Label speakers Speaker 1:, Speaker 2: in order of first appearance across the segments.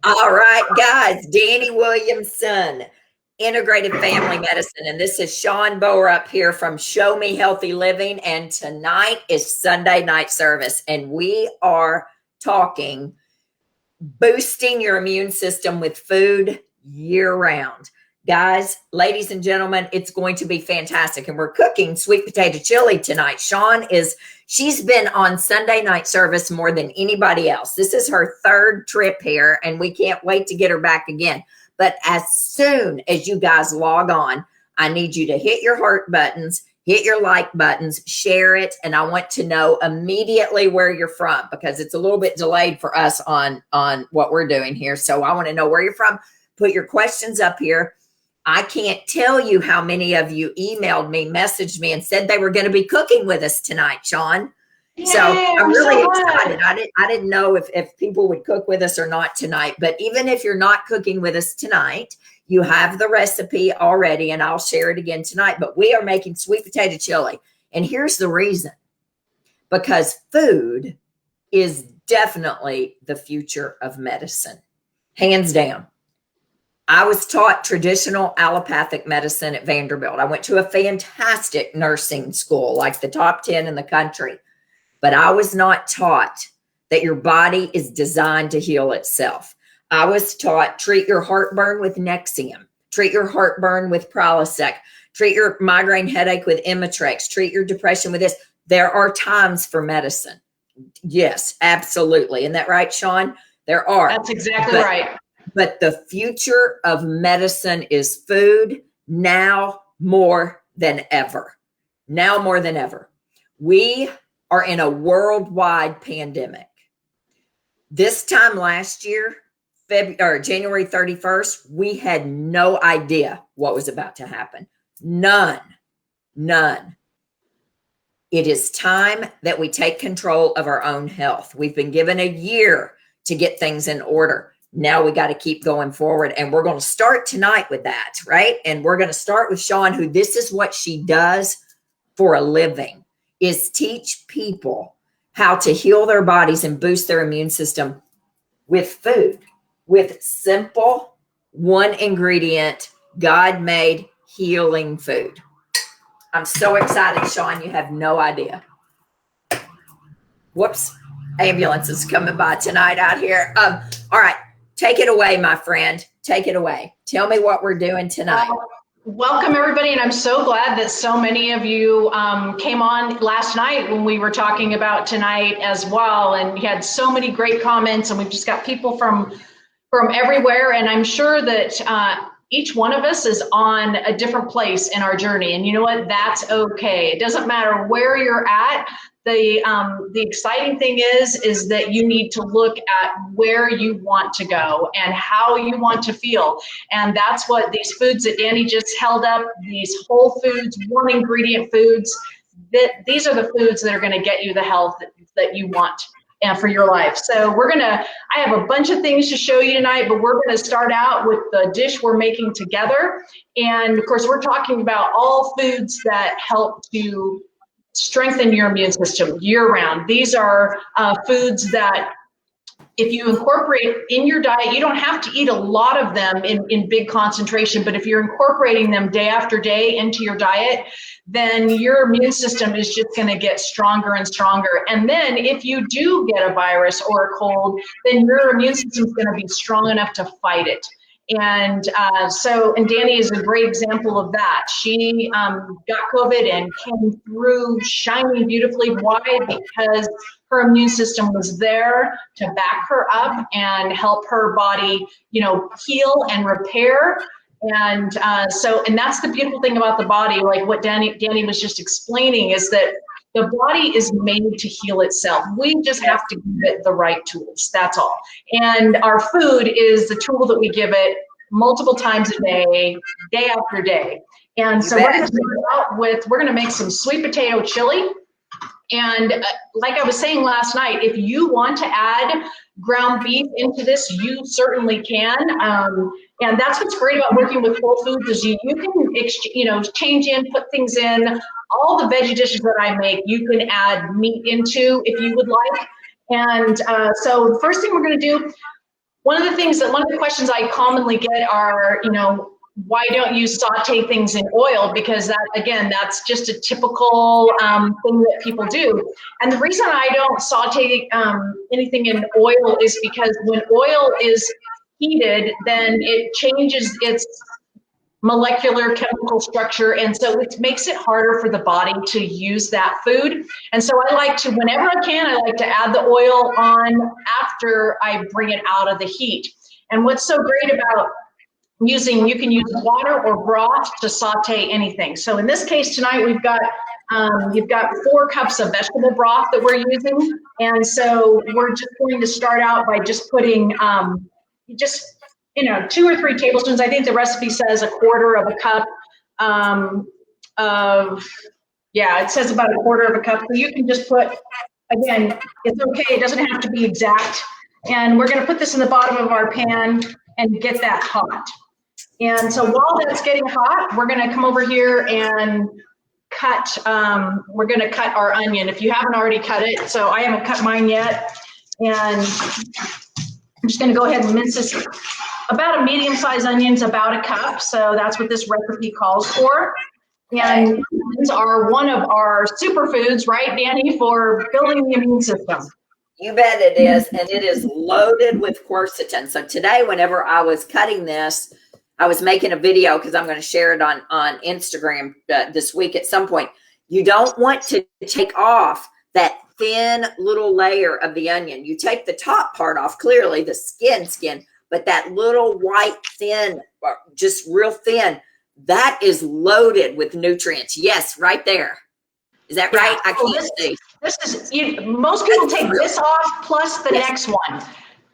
Speaker 1: All right, guys, Dani Williamson, Integrated Family Medicine. And this is Shawn Bower up here from Show Me Healthy Living. And tonight is Sunday night service. And we are talking boosting your immune system with food year round. Guys, ladies and gentlemen, it's going to be fantastic. And we're cooking sweet potato chili tonight. She's been on Sunday night service more than anybody else. This is her third trip here, and we can't wait to get her back again. But as soon as you guys log on, I need you to hit your heart buttons, hit your like buttons, share it, and I want to know immediately where you're from because it's a little bit delayed for us on what we're doing here. So I want to know where you're from. Put your questions up here. I can't tell you how many of you emailed me, messaged me, and said they were going to be cooking with us tonight, Shawn. Yay, so I'm really excited. I didn't know if people would cook with us or not tonight. But even if you're not cooking with us tonight, you have the recipe already, and I'll share it again tonight. But we are making sweet potato chili. And here's the reason. Because food is definitely the future of medicine. Hands down. I was taught traditional allopathic medicine at Vanderbilt. I went to a fantastic nursing school, like the top 10 in the country. But I was not taught that your body is designed to heal itself. I was taught treat your heartburn with Nexium, treat your heartburn with Prilosec, treat your migraine headache with Imitrex, treat your depression with this. There are times for medicine. Yes, absolutely. Isn't that right, Shawn? There are.
Speaker 2: That's exactly right.
Speaker 1: But the future of medicine is food now more than ever. Now more than ever. We are in a worldwide pandemic. This time last year, January 31st, we had no idea what was about to happen. None. It is time that we take control of our own health. We've been given a year to get things in order. Now we got to keep going forward, and we're going to start tonight with that, right? And we're going to start with Shawn, who this is what she does for a living, is teach people how to heal their bodies and boost their immune system with food, with simple, one ingredient, God-made healing food. I'm so excited, Shawn. You have no idea. Whoops. Ambulance is coming by tonight out here. All right. Take it away, my friend. Take it away. Tell me what we're doing tonight.
Speaker 2: Welcome, everybody. And I'm so glad that so many of you came on last night when we were talking about tonight as well. And you had so many great comments, and we've just got people from everywhere. And I'm sure that each one of us is on a different place in our journey. And you know what? That's okay. It doesn't matter where you're at. The exciting thing is that you need to look at where you want to go and how you want to feel. And that's what these foods that Dani just held up, these whole foods, one ingredient foods, these are the foods that are going to get you the health that you want and for your life. So I have a bunch of things to show you tonight, but we're going to start out with the dish we're making together. And of course, we're talking about all foods that help to strengthen your immune system year round. These are foods that if you incorporate in your diet, you don't have to eat a lot of them in big concentration, but if you're incorporating them day after day into your diet, then your immune system is just going to get stronger and stronger. And then if you do get a virus or a cold, then your immune system is going to be strong enough to fight it. And Dani is a great example of that. She got COVID and came through shining beautifully. Why? Because her immune system was there to back her up and help her body, heal and repair. And that's the beautiful thing about the body, like what Dani was just explaining, is that the body is made to heal itself. We just have to give it the right tools. That's all. And our food is the tool that we give it multiple times a day, day after day. And so we're going to make some sweet potato chili. And like I was saying last night, if you want to add ground beef into this, you certainly can. And that's what's great about working with whole foods is you can change in, put things in. All the veggie dishes that I make, you can add meat into if you would like. And so the first thing we're going to do, one of the questions I commonly get are, why don't you saute things in oil? Because that's just a typical thing that people do. And the reason I don't saute anything in oil is because when oil is heated, then it changes its molecular chemical structure, and so it makes it harder for the body to use that food. And so I like to, whenever I can, I like to add the oil on after I bring it out of the heat. And what's so great about you can use water or broth to saute anything. So in this case tonight, you've got 4 cups of vegetable broth that we're using. And so we're just going to start out by just putting 2 or 3 tablespoons. I think the recipe says a quarter of a cup it says about a quarter of a cup. So you can just put, again, it's okay. It doesn't have to be exact. And we're going to put this in the bottom of our pan and get that hot. And so while that's getting hot, we're going to come over here and cut our onion. If you haven't already cut it, so I haven't cut mine yet. And I'm just going to go ahead and mince this. About a medium-sized onion's about a cup, so that's what this recipe calls for. And these are one of our superfoods, right, Dani, for building the immune system.
Speaker 1: You bet it is, and it is loaded with quercetin. So today, whenever I was cutting this, I was making a video because I'm going to share it on Instagram this week at some point. You don't want to take off that thin little layer of the onion. You take the top part off, clearly the skin, but that little white thin, just real thin, that is loaded with nutrients. Yes, right there. Is that right? I can't see.
Speaker 2: Most people take this off plus the next one,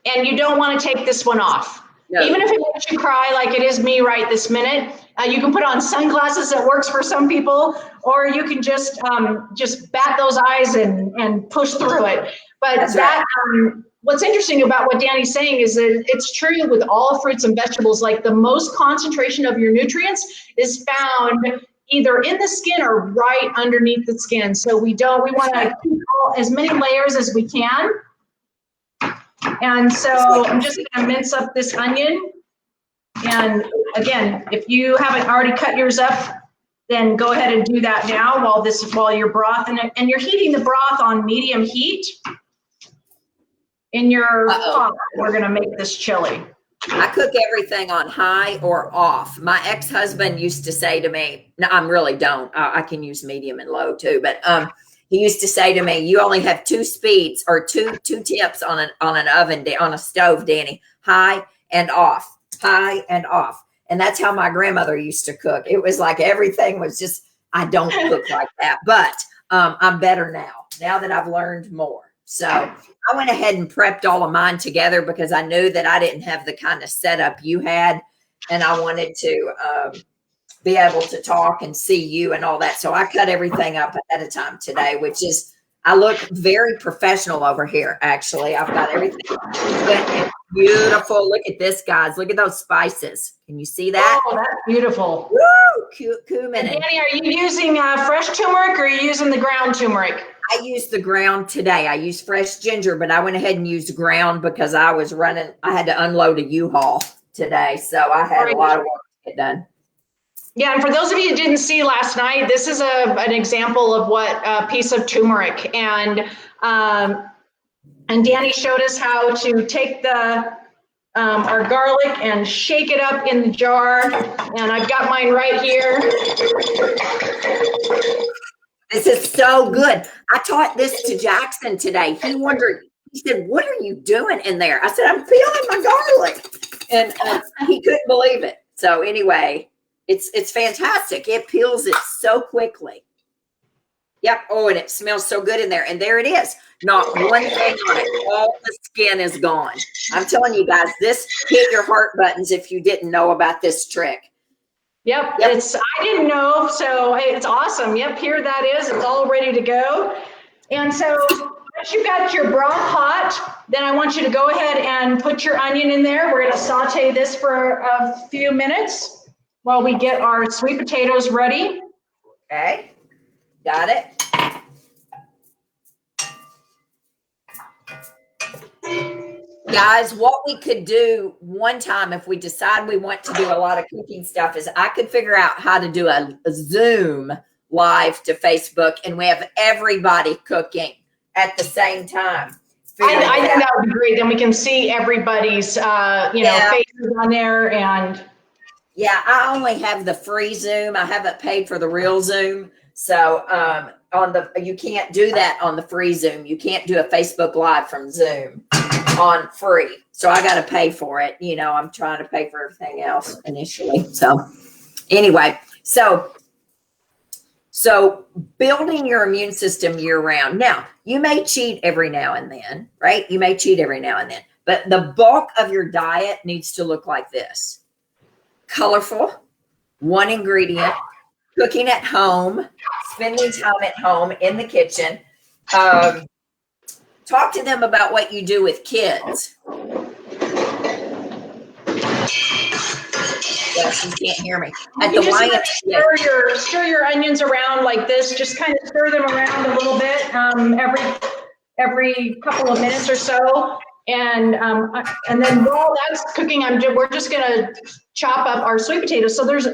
Speaker 2: and you don't want to take this one off. No. Even if it makes you cry like it is me right this minute, you can put on sunglasses. That works for some people, or you can just bat those eyes and push through it. But what's interesting about what Dani's saying is that it's true with all fruits and vegetables. Like the most concentration of your nutrients is found either in the skin or right underneath the skin. So we want to keep as many layers as we can. And so I'm just going to mince up this onion. And again, if you haven't already cut yours up, then go ahead and do that now while you're broth and you're heating the broth on medium heat in your pot. We're going to make this chili.
Speaker 1: I cook everything on high or off. My ex-husband used to say to me, no, I really don't. I can use medium and low too, but he used to say to me, you only have 2 speeds or two tips on an oven, on a stove, Dani, high and off, high and off. And that's how my grandmother used to cook. It was like everything was just, I don't cook like that, but I'm better now that I've learned more. So I went ahead and prepped all of mine together because I knew that I didn't have the kind of setup you had, and I wanted to be able to talk and see you and all that. So I cut everything up ahead of time today, which is, I look very professional over here. Actually, I've got everything beautiful. Look at this, guys. Look at those spices. Can you see that?
Speaker 2: Oh, that's beautiful.
Speaker 1: Woo! Cumin.
Speaker 2: Dani, are you using fresh turmeric or are you using the ground turmeric?
Speaker 1: I used the ground today. I used fresh ginger, but I went ahead and used ground because I had to unload a U-Haul today. So I had a lot of work to get done.
Speaker 2: Yeah, and for those of you who didn't see last night, this is an example of what a piece of turmeric. And Dani showed us how to take our garlic and shake it up in the jar. And I've got mine right here.
Speaker 1: This is so good. I taught this to Jackson today. He said, what are you doing in there? I said, I'm peeling my garlic. And he couldn't believe it. So anyway, it's fantastic. It peels it so quickly. Yep. Oh, and it smells so good in there. And there it is. Not one thing on it. All the skin is gone. I'm telling you guys, this hit your heart buttons if you didn't know about this trick.
Speaker 2: Yep. I didn't know, so it's awesome. Yep, here that is. It's all ready to go. And so once you've got your broth hot, then I want you to go ahead and put your onion in there. We're going to saute this for a few minutes while we get our sweet potatoes ready.
Speaker 1: Okay, got it. Guys, what we could do one time if we decide we want to do a lot of cooking stuff is I could figure out how to do a Zoom live to Facebook and we have everybody cooking at the same time.
Speaker 2: I think that would be great. Then we can see everybody's, faces on there. And
Speaker 1: yeah, I only have the free Zoom. I haven't paid for the real Zoom. So you can't do that on the free Zoom. You can't do a Facebook Live from Zoom on free. So I got to pay for it. I'm trying to pay for everything else initially. So anyway, so building your immune system year round. Now, you may cheat every now and then, right? You may cheat every now and then, but the bulk of your diet needs to look like this. Colorful, one ingredient, cooking at home, spending time at home in the kitchen. Talk to them about what you do with kids. Yes, you can't hear me. At the YMCA.
Speaker 2: Stir your onions around like this. Just kind of stir them around a little bit every couple of minutes or so. And then while that's cooking, we're just gonna chop up our sweet potatoes. So there's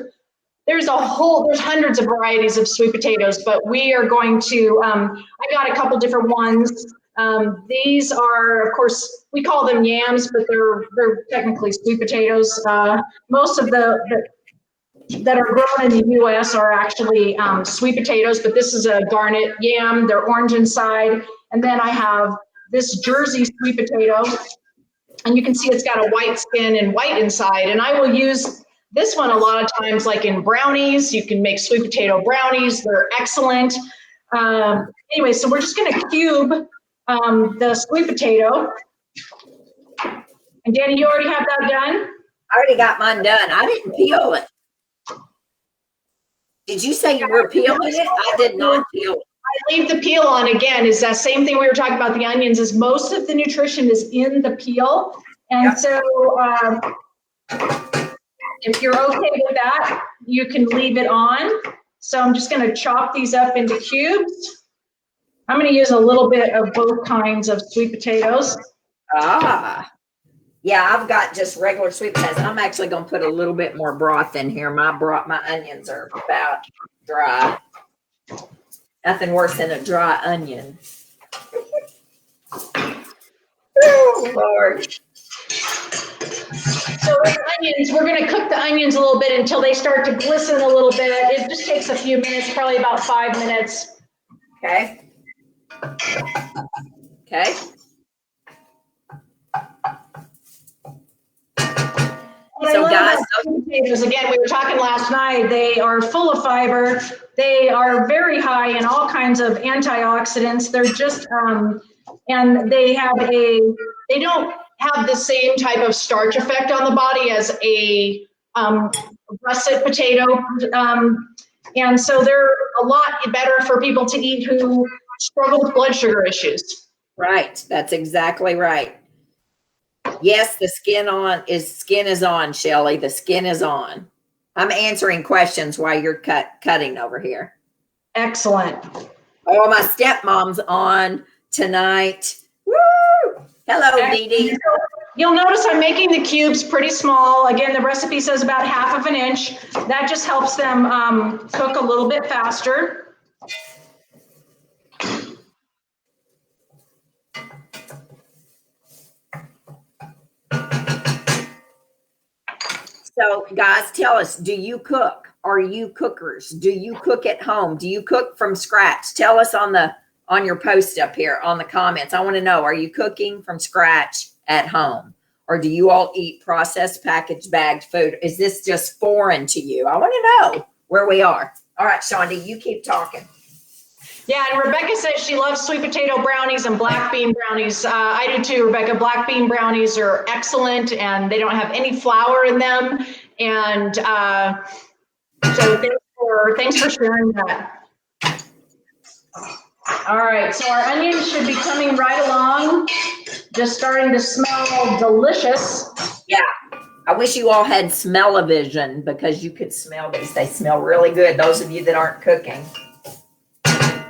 Speaker 2: hundreds of varieties of sweet potatoes, but we are going to. I got a couple different ones. These are, of course, we call them yams, but they're technically sweet potatoes. Most of the that are grown in the U.S. are actually sweet potatoes, but this is a Garnet Yam. They're orange inside, and then I have this Jersey sweet potato, and you can see it's got a white skin and white inside. And I will use this one a lot of times, like in brownies. You can make sweet potato brownies. They're excellent. Anyway, so we're just going to cube the sweet potato. And Dani, you already have that done?
Speaker 1: I already got mine done. I didn't peel it. Did you say you were peeling it? I did not peel it.
Speaker 2: I leave the peel on again. Is that same thing we were talking about the onions, is most of the nutrition is in the peel. And so if you're okay with that, you can leave it on. So I'm just going to chop these up into cubes. I'm going to use a little bit of both kinds of sweet potatoes.
Speaker 1: Yeah, I've got just regular sweet potatoes. I'm actually going to put a little bit more broth in here. My onions are about dry. Nothing worse than a dry onion. Oh, Lord.
Speaker 2: So with onions, we're going to cook the onions a little bit until they start to glisten a little bit. It just takes a few minutes, probably about 5 minutes.
Speaker 1: Okay. So guys,
Speaker 2: potatoes, again, we were talking last night, they are full of fiber. They are very high in all kinds of antioxidants. They're just, and they don't have the same type of starch effect on the body as a russet potato. And so they're a lot better for people to eat who struggle with blood sugar issues.
Speaker 1: Right. That's exactly right. Yes, the skin is on, Shelly. The skin is on. I'm answering questions while you're cutting over here.
Speaker 2: Excellent.
Speaker 1: Oh, my stepmom's on tonight. Woo! Hello, Dee Dee.
Speaker 2: You'll notice I'm making the cubes pretty small. Again, the recipe says about 1/2 inch. That just helps them cook a little bit faster.
Speaker 1: So, guys, tell us, do you cook? Are you cookers? Do you cook at home? Do you cook from scratch? Tell us on your post up here on the comments. I want to know, are you cooking from scratch at home? Or do you all eat processed, packaged, bagged food? Is this just foreign to you? I want to know where we are. All right, Shonda, you keep talking.
Speaker 2: Yeah, and Rebecca says she loves sweet potato brownies and black bean brownies. I do too, Rebecca. Black bean brownies are excellent, and they don't have any flour in them. And so thanks for sharing that. All right, so our onions should be coming right along, just starting to smell delicious.
Speaker 1: Yeah, I wish you all had smell-o-vision because you could smell these. They smell really good, those of you that aren't cooking.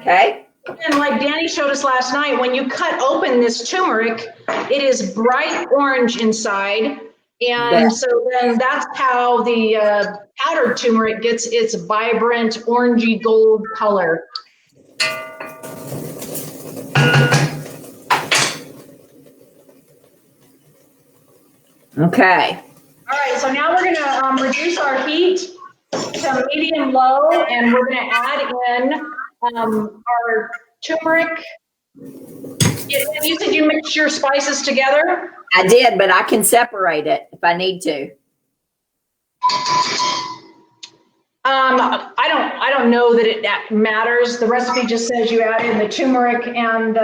Speaker 1: Okay,
Speaker 2: And like Dani showed us last night, when you cut open this turmeric, it is bright orange inside. And so then that's how the powdered turmeric gets its vibrant orangey gold color.
Speaker 1: Okay.
Speaker 2: All right, so now we're gonna reduce our heat to medium low, and we're gonna add in our turmeric. You said you mix your spices together?
Speaker 1: I did, but I can separate it if I need to.
Speaker 2: I don't know that that matters. The recipe just says you add in the turmeric and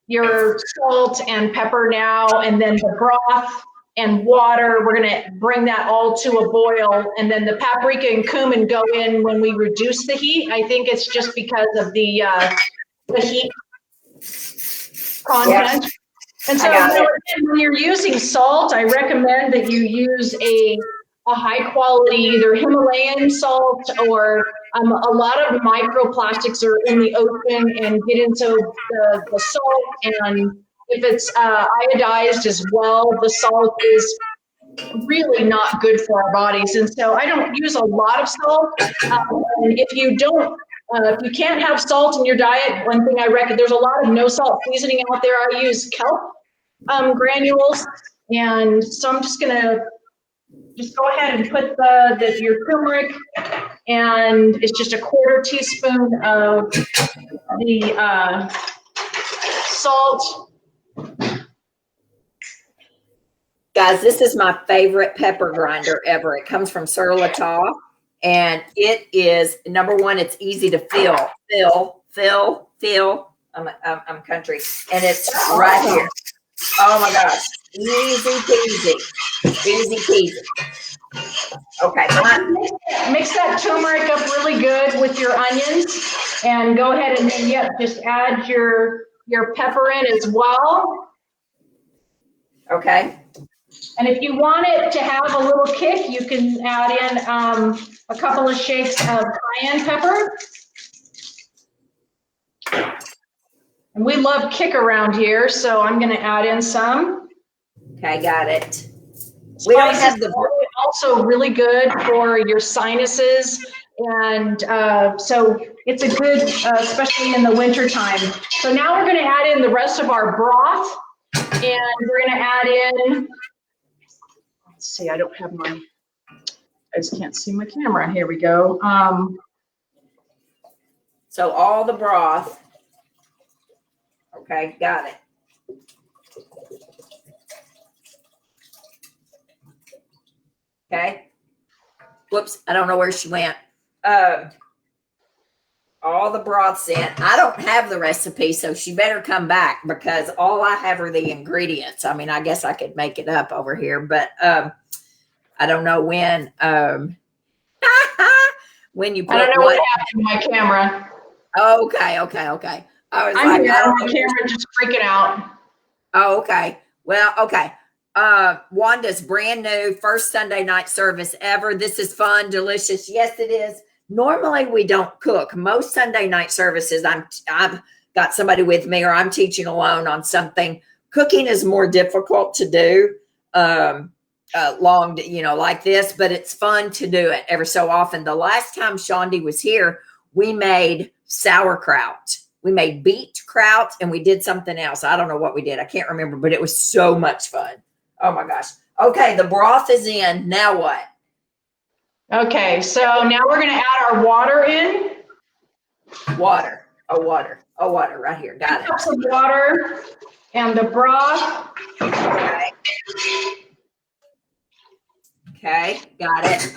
Speaker 2: your salt and pepper now, and then the broth and water. We're gonna bring that all to a boil, and then the paprika and cumin go in when we reduce the heat. I think it's just because of the heat content. Yep. And so when you're using salt, I recommend that you use a high quality, either Himalayan salt, or a lot of microplastics are in the ocean and get into the salt. And if it's iodized as well, the salt is really not good for our bodies. And so I don't use a lot of salt. And if you don't, if you can't have salt in your diet, one thing I recommend, there's a lot of no salt seasoning out there. I use kelp granules. And so I'm just gonna go ahead and put your turmeric, and it's just a 1/4 teaspoon of the salt.
Speaker 1: Guys, this is my favorite pepper grinder ever. It comes from Sur La Table, and it is, number one, it's easy to fill. I'm country, and it's right here. Oh my gosh, easy peasy. Okay,
Speaker 2: mix that turmeric up really good with your onions, and go ahead and then just add your pepper in as well.
Speaker 1: Okay.
Speaker 2: And if you want it to have a little kick, you can add in a couple of shakes of cayenne pepper. And we love kick around here, so I'm going to add in some.
Speaker 1: Okay, got it.
Speaker 2: We don't have also really good for your sinuses, and so it's a good, especially in the winter time. So now we're going to add in the rest of our broth, and we're going to add in. Let's see, I don't have my. I just can't see my camera. Here we go.
Speaker 1: So all the broth. Okay, got it. Okay. Whoops, I don't know where she went. All the broth's in. I don't have the recipe, so she better come back, because all I have are the ingredients. I mean, I guess I could make it up over here, but I don't know when when you put
Speaker 2: I don't know what happened to my camera.
Speaker 1: Okay. I was like,
Speaker 2: my camera just freaking out.
Speaker 1: Oh, okay. Well, okay. Wanda's brand new first Sunday night service ever. This is fun, delicious. Yes, it is. Normally we don't cook. Most Sunday night services, I've got somebody with me, or I'm teaching alone on something. Cooking is more difficult to do long, like this, but it's fun to do it ever so often. The last time Shawn was here, we made sauerkraut. We made beet kraut, and we did something else. I don't know what we did. I can't remember, but it was so much fun. Oh my gosh. Okay, the broth is in. Now what?
Speaker 2: Okay, so now we're going to add our water in.
Speaker 1: Water. Oh, water right here. Got it.
Speaker 2: Cups of water and the broth.
Speaker 1: Okay, got it.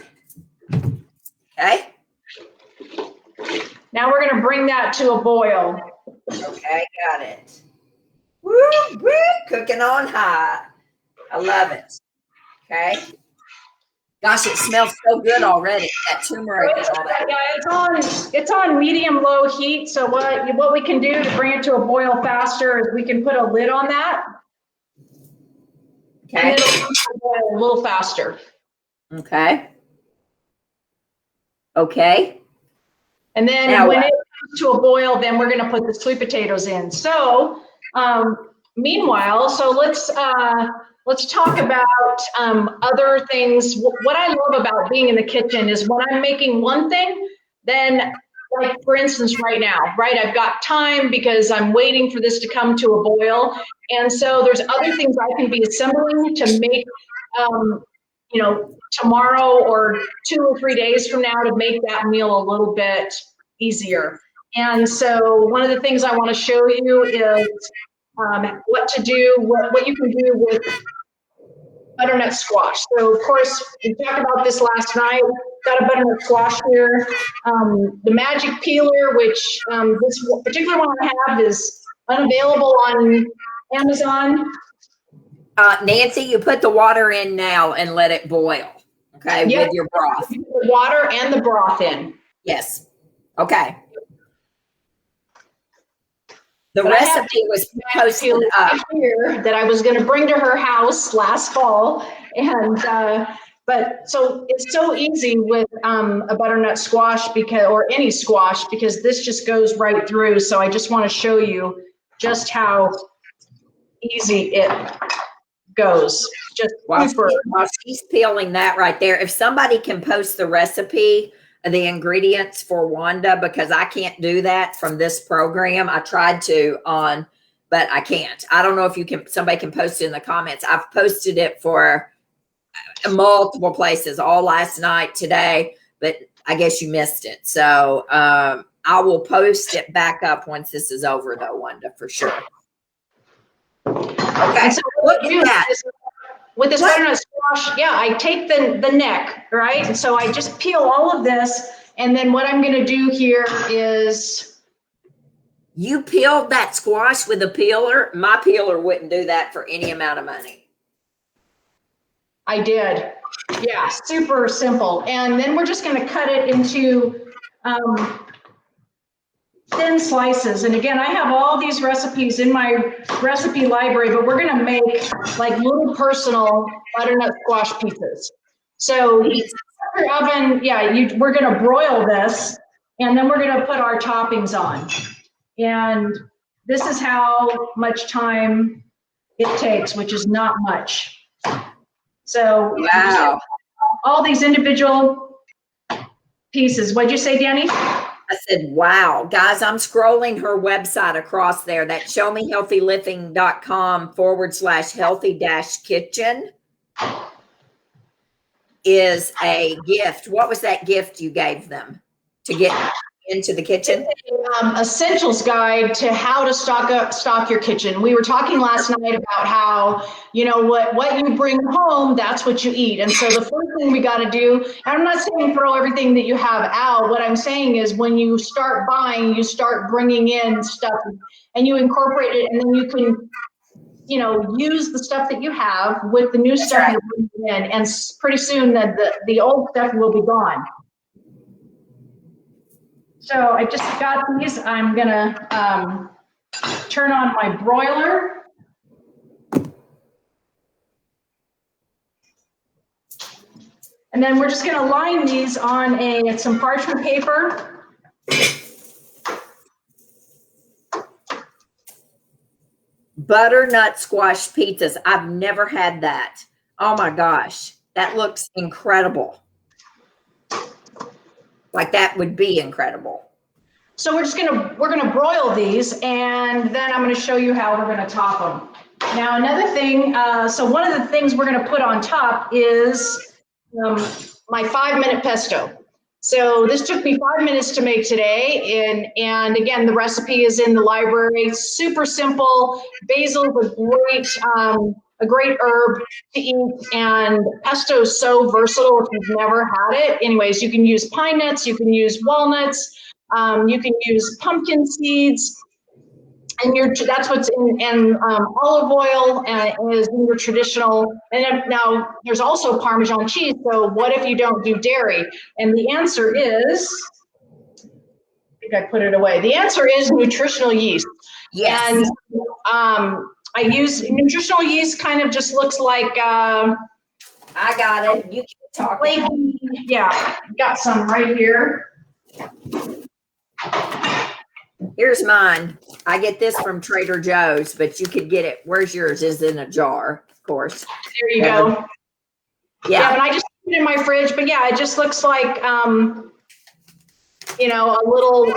Speaker 1: Okay.
Speaker 2: Now we're going to bring that to a boil.
Speaker 1: Okay, got it. Woo, cooking on high. I love it. Okay. Gosh, it smells so good already. That turmeric and all that.
Speaker 2: Yeah, it's on medium low heat. So what we can do to bring it to a boil faster is we can put a lid on that. Okay. And it'll come to a boil a little faster.
Speaker 1: Okay. Okay.
Speaker 2: And then when it to a boil, then we're going to put the sweet potatoes in. So meanwhile, so let's talk about other things. What I love about being in the kitchen is when I'm making one thing, then like for instance, right now, right? I've got time because I'm waiting for this to come to a boil. And so there's other things I can be assembling to make, tomorrow or 2 or 3 days from now to make that meal a little bit easier. And so one of the things I want to show you is what to do, what you can do with butternut squash. So of course, we talked about this last night. Got a butternut squash here. The magic peeler, which this particular one I have is unavailable on Amazon.
Speaker 1: Nancy, you put the water in now and let it boil, okay,
Speaker 2: Yep.
Speaker 1: with your broth.
Speaker 2: The water and the broth in.
Speaker 1: Yes. Okay. The recipe was posted up
Speaker 2: here that I was going to bring to her house last fall, and but so it's so easy with a butternut squash or any squash because this just goes right through. So I just want to show you just how easy it goes. Just super.
Speaker 1: While she's peeling that right there, if somebody can post the recipe, the ingredients for Wanda, because I can't do that from this program. I tried to but I can't. I don't know if somebody can post it in the comments. I've posted it for multiple places all last night, today, but I guess you missed it. So I will post it back up once this is over though, Wanda, for sure. Okay,
Speaker 2: so
Speaker 1: look at that.
Speaker 2: With this butternut squash, yeah, I take the neck, right? And so I just peel all of this, and then what I'm going to do here is...
Speaker 1: You peeled that squash with a peeler? My peeler wouldn't do that for any amount of money.
Speaker 2: I did. Yeah, super simple. And then we're just going to cut it into thin slices. And again, I have all these recipes in my recipe library, but we're going to make like little personal butternut squash pizzas. So your oven, we're going to broil this, and then we're going to put our toppings on. And this is how much time it takes, which is not much. So
Speaker 1: wow.
Speaker 2: All these individual pieces. What'd you say, Dani?
Speaker 1: I said, wow. Guys, I'm scrolling her website across there. That showmehealthyliving.com/healthy-kitchen is a gift. What was that gift you gave them to get into the kitchen?
Speaker 2: Essentials guide to how to stock your kitchen. We were talking last night about how, what you bring home, that's what you eat. And so the first thing we got to do, and I'm not saying throw everything that you have out. What I'm saying is when you start buying, you start bringing in stuff and you incorporate it, and then you can, use the stuff that you have with the new stuff you're bringing in, and pretty soon the old stuff will be gone. So I just got these. I'm gonna turn on my broiler. And then we're just gonna line these on some parchment paper.
Speaker 1: Butternut squash pizzas. I've never had that. Oh my gosh. That looks incredible. Like that would be incredible.
Speaker 2: So we're gonna broil these, and then I'm gonna show you how we're gonna top them. Now another thing, so one of the things we're gonna put on top is my 5-minute pesto. So this took me 5 minutes to make today, and again, the recipe is in the library. Super simple. Basil is a great herb to eat, and pesto is so versatile if you've never had it. Anyways, you can use pine nuts, you can use walnuts, you can use pumpkin seeds, and that's what's in olive oil is in your traditional. And now there's also Parmesan cheese. So what if you don't do dairy? And the answer is, I think I put it away. The answer is nutritional yeast.
Speaker 1: Yes.
Speaker 2: And I use nutritional yeast. Kind of just looks like.
Speaker 1: I got it. You keep talking.
Speaker 2: Yeah, got some right here.
Speaker 1: Here's mine. I get this from Trader Joe's, but you could get it. Where's yours? Is in a jar, of course.
Speaker 2: There you go.
Speaker 1: Yeah.
Speaker 2: And I just put it in my fridge, but yeah, it just looks like, you know, a little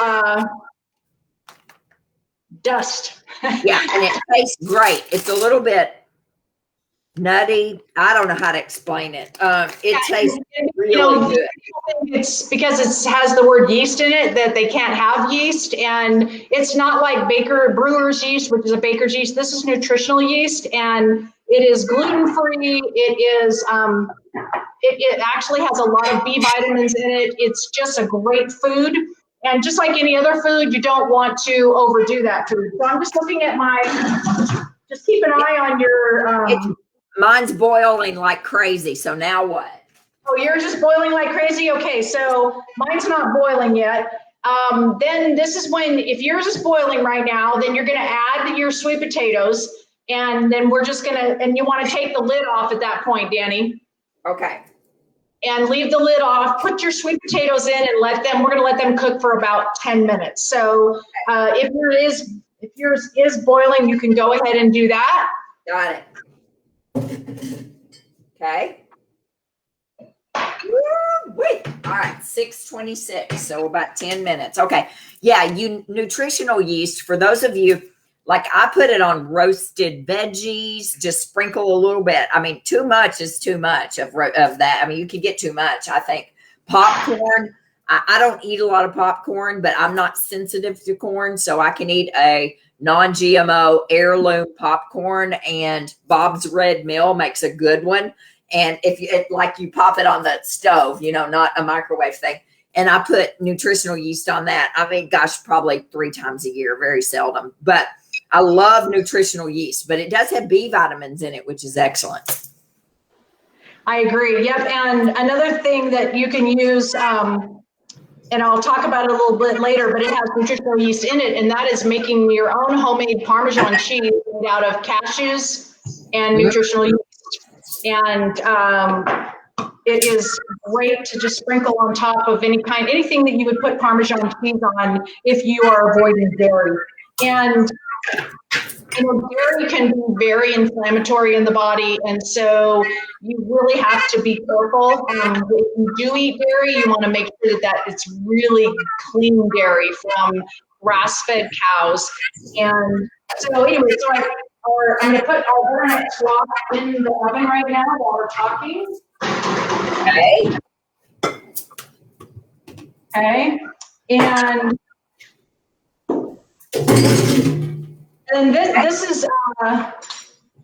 Speaker 2: dust.
Speaker 1: Yeah, and it tastes great. It's a little bit nutty. I don't know how to explain it. It tastes really good.
Speaker 2: It's because it has the word yeast in it that they can't have yeast, and it's not like brewer's yeast, which is a baker's yeast. This is nutritional yeast, and it is gluten-free. It is it actually has a lot of B vitamins in it. It's just a great food, and just like any other food, you don't want to overdo that food. So I'm just looking at just keep an eye on your
Speaker 1: mine's boiling like crazy. So now what?
Speaker 2: Oh, yours is boiling like crazy? Okay, so mine's not boiling yet. Then this is when, if yours is boiling right now, then you're gonna add your sweet potatoes, and then we're just gonna, and you wanna take the lid off at that point, Dani.
Speaker 1: Okay.
Speaker 2: And leave the lid off, put your sweet potatoes in and we're gonna let them cook for about 10 minutes. So if yours is boiling, you can go ahead and do that.
Speaker 1: Got it. Okay. Wait. All right. 6:26. So about 10 minutes. Okay. Yeah. Nutritional yeast, for those of you, like I put it on roasted veggies, just sprinkle a little bit. I mean, too much is too much of that. I mean, you could get too much. I think popcorn, I don't eat a lot of popcorn, but I'm not sensitive to corn. So I can eat a non-GMO heirloom popcorn, and Bob's Red Mill makes a good one. And if you pop it on the stove, not a microwave thing. And I put nutritional yeast on that. I mean, gosh, probably 3 times a year, very seldom. But I love nutritional yeast, but it does have B vitamins in it, which is excellent.
Speaker 2: I agree. Yep. And another thing that you can use, and I'll talk about it a little bit later, but it has nutritional yeast in it, and that is making your own homemade Parmesan cheese made out of cashews and nutritional yeast. And it is great to just sprinkle on top of anything that you would put Parmesan cheese on if you are avoiding dairy. And dairy can be very inflammatory in the body, and so you really have to be careful. If you do eat dairy, you want to make sure that it's really clean dairy from grass-fed cows. And so anyway, I'm going to put our butternut swap in the oven right now while we're talking.
Speaker 1: Okay.
Speaker 2: Okay. And this is,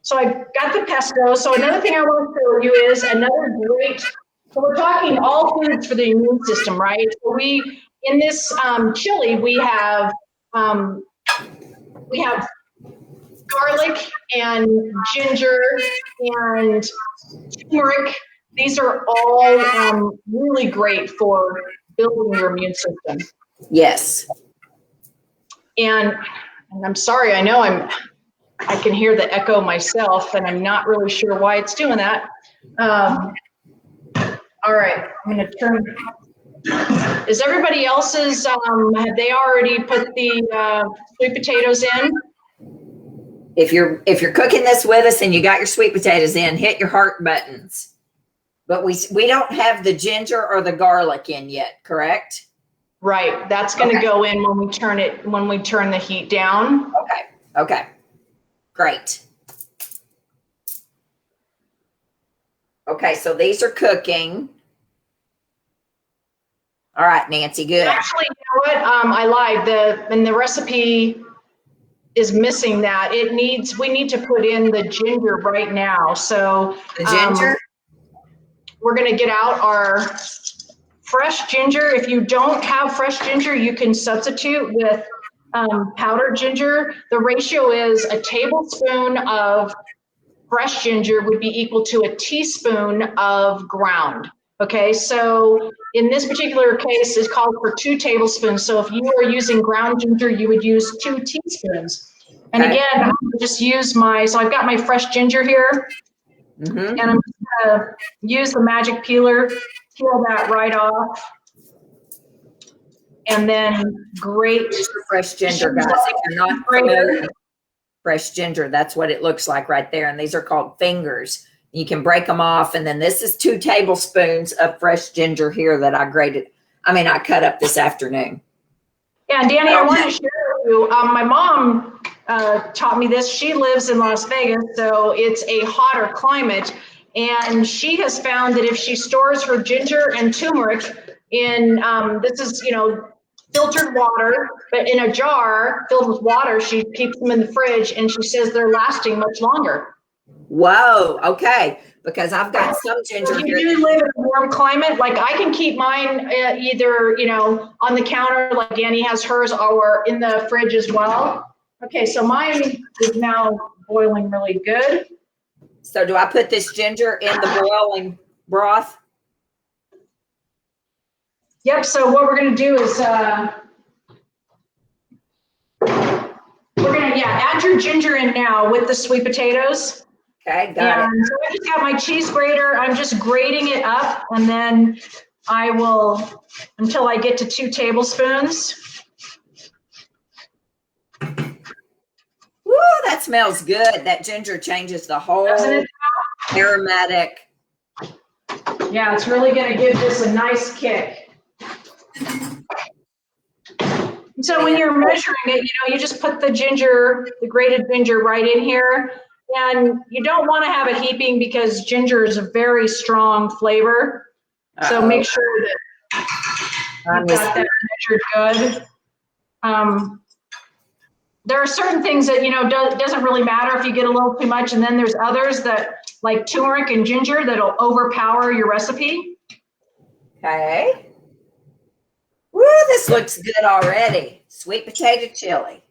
Speaker 2: so I got the pesto. So another thing I want to show you is so we're talking all foods for the immune system, right? So in this chili, we have garlic and ginger and turmeric. These are all really great for building your immune system.
Speaker 1: Yes.
Speaker 2: And I'm sorry, I know I can hear the echo myself, and I'm not really sure why it's doing that. All right, I'm going to turn. Is everybody else's, have they already put the sweet potatoes in?
Speaker 1: If you're cooking this with us and you got your sweet potatoes in, hit your heart buttons. But we don't have the ginger or the garlic in yet, correct?
Speaker 2: Right. That's going to go in when we turn the heat down.
Speaker 1: Okay. Great. Okay, so these are cooking. All right, Nancy, good.
Speaker 2: Actually, you know what? I lied. The recipe is missing that. We need to put in the ginger right now. So
Speaker 1: the ginger?
Speaker 2: We're going to get out our fresh ginger. If you don't have fresh ginger, you can substitute with powdered ginger. The ratio is a tablespoon of fresh ginger would be equal to a teaspoon of ground. Okay, so in this particular case, it's called for 2 tablespoons. So if you are using ground ginger, you would use 2 teaspoons. And again, I'm just use so I've got my fresh ginger here. And I'm just going to use the magic peeler, peel that right off. and then grate.
Speaker 1: Fresh ginger, guys. If you're not familiar with fresh ginger, that's what it looks like right there. And these are called fingers. You can break them off. And then this is 2 tablespoons of fresh ginger here that I cut up this afternoon.
Speaker 2: Yeah, and Dani, I want to share with you, my mom taught me this. She lives in Las Vegas, so it's a hotter climate. And she has found that if she stores her ginger and turmeric in, this is, filtered water, but in a jar filled with water, she keeps them in the fridge, and she says they're lasting much longer.
Speaker 1: Whoa, okay. Because I've got some ginger here.
Speaker 2: You live in a warm climate. Like I can keep mine either, on the counter, like Dani has hers, or in the fridge as well. Okay, so mine is now boiling really good.
Speaker 1: So do I put this ginger in the boiling broth?
Speaker 2: Yep, so what we're gonna do is, we're gonna, add your ginger in now with the sweet potatoes.
Speaker 1: Okay, got it.
Speaker 2: So I just got my cheese grater. I'm just grating it up, and then I will, until I get to 2 tablespoons.
Speaker 1: Woo, that smells good. That ginger changes the whole aromatic.
Speaker 2: Yeah, it's really gonna give this a nice kick. So when you're measuring it, you just put the ginger, the grated ginger right in here. And you don't want to have it heaping because ginger is a very strong flavor. So make sure that you've got that measured good. There are certain things that, doesn't really matter if you get a little too much. And then there's others that, like turmeric and ginger, that'll overpower your recipe.
Speaker 1: Okay. Woo, this looks good already. Sweet potato chili.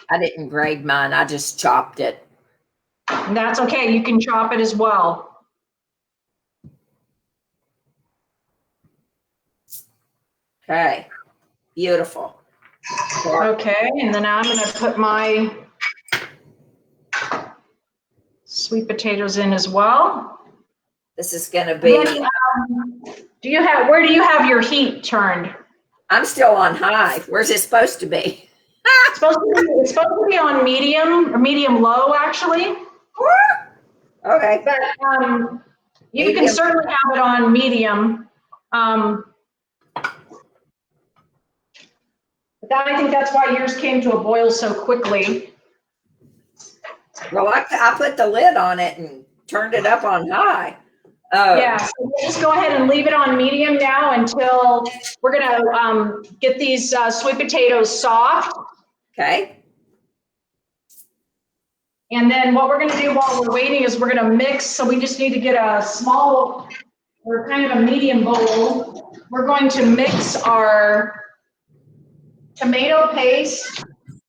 Speaker 1: I didn't grade mine. I just chopped it.
Speaker 2: And that's okay. You can chop it as well.
Speaker 1: Okay. Beautiful.
Speaker 2: Okay, and then I'm going to put my sweet potatoes in as well.
Speaker 1: This is going to be.
Speaker 2: Then, where do you have your heat turned?
Speaker 1: I'm still on high. Where's it supposed to be?
Speaker 2: It's supposed to be on medium or medium low, actually.
Speaker 1: Okay.
Speaker 2: But you can certainly have it on medium. But I think that's why yours came to a boil so quickly.
Speaker 1: Well, I put the lid on it and turned it up on high.
Speaker 2: Yeah, so we'll just go ahead and leave it on medium now until we're gonna get these sweet potatoes soft.
Speaker 1: Okay.
Speaker 2: And then what we're gonna do while we're waiting is we're gonna mix. So we just need to get a small or kind of a medium bowl. We're going to mix our tomato paste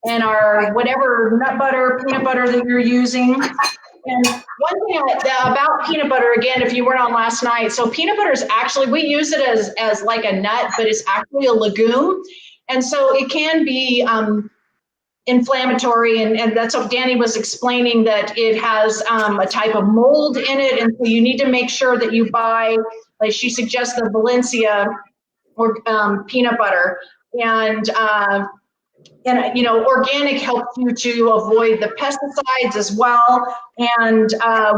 Speaker 2: and our whatever nut butter, peanut butter that you're using. And one thing about peanut butter, again, if you weren't on last night, so peanut butter is actually, we use it as like a nut, but it's actually a legume. And so it can be inflammatory, and that's what Dani was explaining, that it has a type of mold in it. And so you need to make sure that you buy, like she suggests, the Valencia or peanut butter. And organic helps you to avoid the pesticides as well. And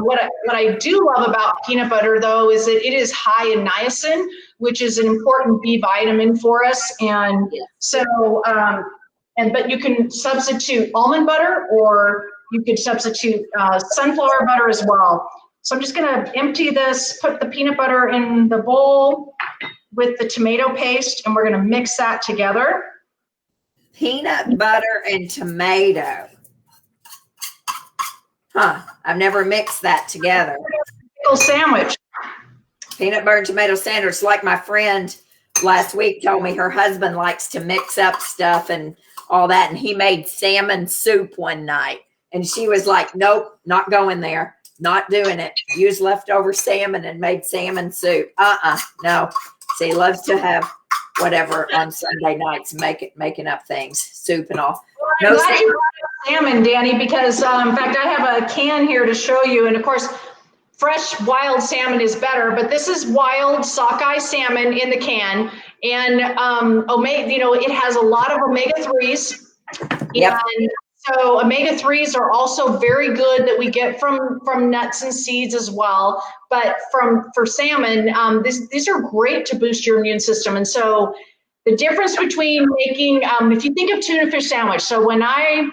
Speaker 2: what I do love about peanut butter, though, is that it is high in niacin, which is an important B vitamin for us. And so, but you can substitute almond butter, or you could substitute sunflower butter as well. So I'm just going to empty this, put the peanut butter in the bowl with the tomato paste, and we're going to mix that together.
Speaker 1: Peanut butter and tomato. Huh. I've never mixed that together.
Speaker 2: Pickle sandwich.
Speaker 1: Peanut butter and tomato sandwich. Like my friend last week told me her husband likes to mix up stuff and all that. And he made salmon soup one night. And she was like, nope, not going there. Not doing it. Used leftover salmon and made salmon soup. No. So he loves to have whatever on Sunday nights, making up things, soup and all.
Speaker 2: Well, I'm glad you brought up salmon, Dani, because in fact I have a can here to show you, and of course fresh wild salmon is better, but this is wild sockeye salmon in the can. And it has a lot of omega-3s.
Speaker 1: Yep.
Speaker 2: And so omega-3s are also very good that we get from nuts and seeds as well. But for salmon, these are great to boost your immune system. And so the difference between making, if you think of tuna fish sandwich, so when I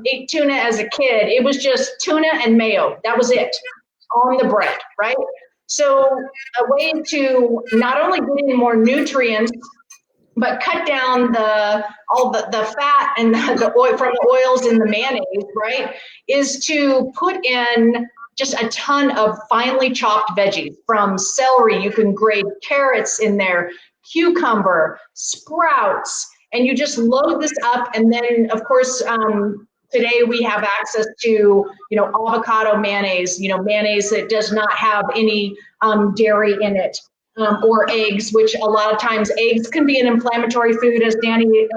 Speaker 2: ate tuna as a kid, it was just tuna and mayo. That was it on the bread, right? So a way to not only get in more nutrients, but cut down all the fat and the oil from the oils in the mayonnaise, right, is to put in just a ton of finely chopped veggies. From celery, you can grate carrots in there, cucumber, sprouts, and you just load this up. And then, of course, today we have access to, avocado mayonnaise, mayonnaise that does not have any dairy in it, or eggs, which a lot of times eggs can be an inflammatory food, as Dani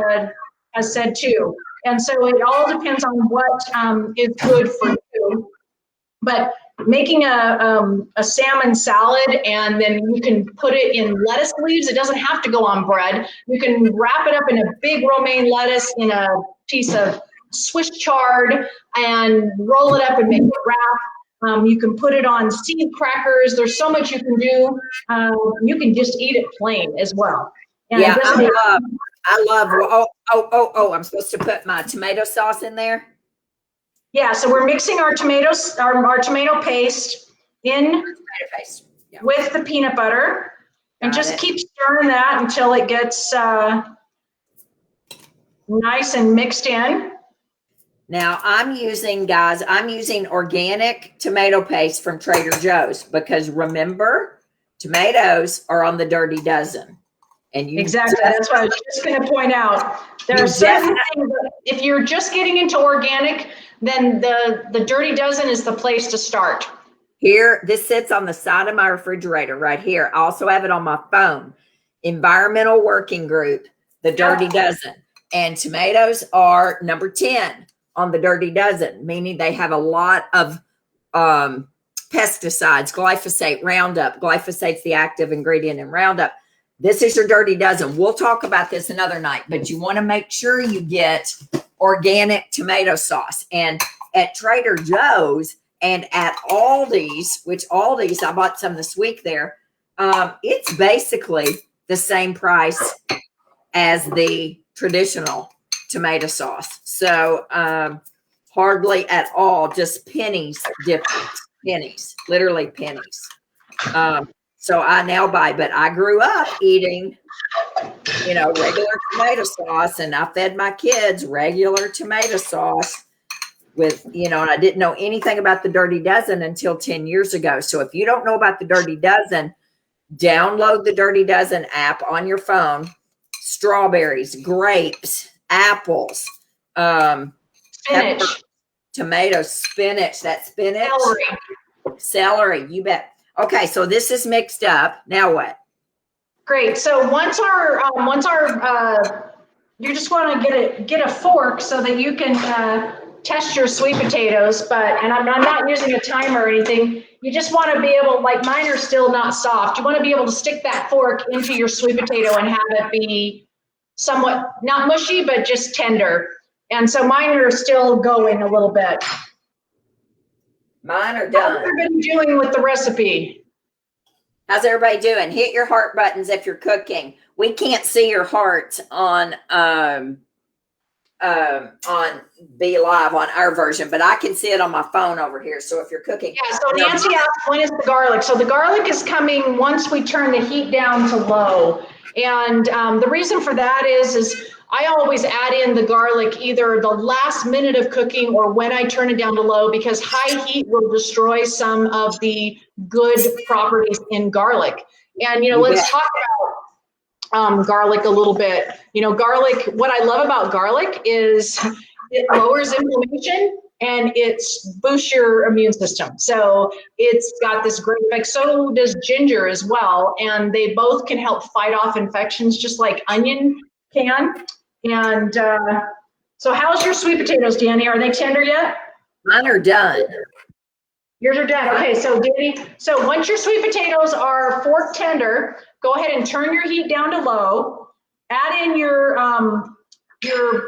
Speaker 2: has said too. And so it all depends on what is good for you. But making a salmon salad, and then you can put it in lettuce leaves. It doesn't have to go on bread. You can wrap it up in a big romaine lettuce in a piece of Swiss chard and roll it up and make a wrap. You can put it on seed crackers. There's so much you can do. You can just eat it plain as well. And
Speaker 1: yeah, I love. I'm supposed to put my tomato sauce in there.
Speaker 2: Yeah, so we're mixing our tomatoes, our tomato paste in with the peanut butter, and just keep stirring that until it gets nice and mixed in.
Speaker 1: Now I'm using organic tomato paste from Trader Joe's, because remember, tomatoes are on the dirty dozen. And
Speaker 2: exactly, that's what I was just going to point out. There are certain things that if you're just getting into organic, then the dirty dozen is the place to start.
Speaker 1: Here, this sits on the side of my refrigerator right here. I also have it on my phone. Environmental Working Group, the dirty dozen. And tomatoes are number 10 on the dirty dozen, meaning they have a lot of pesticides, glyphosate, Roundup. Glyphosate's the active ingredient in Roundup. This is your dirty dozen. We'll talk about this another night, but you want to make sure you get organic tomato sauce. And at Trader Joe's and at Aldi's, I bought some this week there, it's basically the same price as the traditional tomato sauce. So hardly at all, just pennies difference. Pennies, literally pennies. So I now buy, but I grew up eating, regular tomato sauce, and I fed my kids regular tomato sauce with, and I didn't know anything about the Dirty Dozen until 10 years ago. So if you don't know about the Dirty Dozen, download the Dirty Dozen app on your phone. Strawberries, grapes, apples,
Speaker 2: spinach,
Speaker 1: pepper, tomatoes, spinach, celery, you bet. Okay, so this is mixed up. Now what?
Speaker 2: Great. So once our you just want to get a fork so that you can test your sweet potatoes. And I'm not using a timer or anything. You just want to be able, like mine are still not soft. You want to be able to stick that fork into your sweet potato and have it be somewhat not mushy, but just tender. And so mine are still going a little bit.
Speaker 1: Mine are done.
Speaker 2: How's everybody doing with the recipe?
Speaker 1: How's everybody doing? Hit your heart buttons if you're cooking. We can't see your hearts on Be Live on our version, but I can see it on my phone over here. So if you're cooking.
Speaker 2: Yeah, so Nancy asked, when is the garlic? So the garlic is coming once we turn the heat down to low. And the reason for that is I always add in the garlic either the last minute of cooking or when I turn it down to low, because high heat will destroy some of the good properties in garlic. And, let's talk about garlic a little bit. Garlic, what I love about garlic is it lowers inflammation and it boosts your immune system. So it's got this great effect. So does ginger as well. And they both can help fight off infections just like onion can. And so how's your sweet potatoes, Dani? Are they tender yet?
Speaker 1: Mine are done.
Speaker 2: Yours are done. Okay, so Danny, so once your sweet potatoes are fork tender, go ahead and turn your heat down to low. Add in your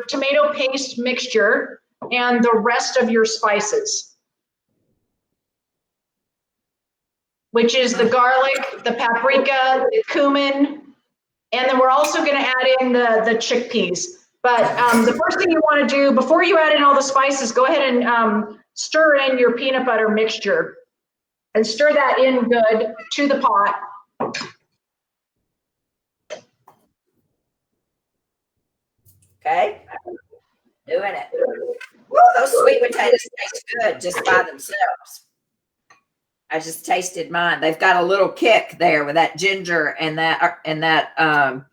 Speaker 2: tomato paste mixture and the rest of your spices, which is the garlic, the paprika, the cumin, and then we're also going to add in the chickpeas. But the first thing you want to do before you add in all the spices, go ahead and stir in your peanut butter mixture and stir that in good to the pot.
Speaker 1: Okay, doing it. Woo, those sweet potatoes taste good just by themselves. I just tasted mine. They've got a little kick there with that ginger and that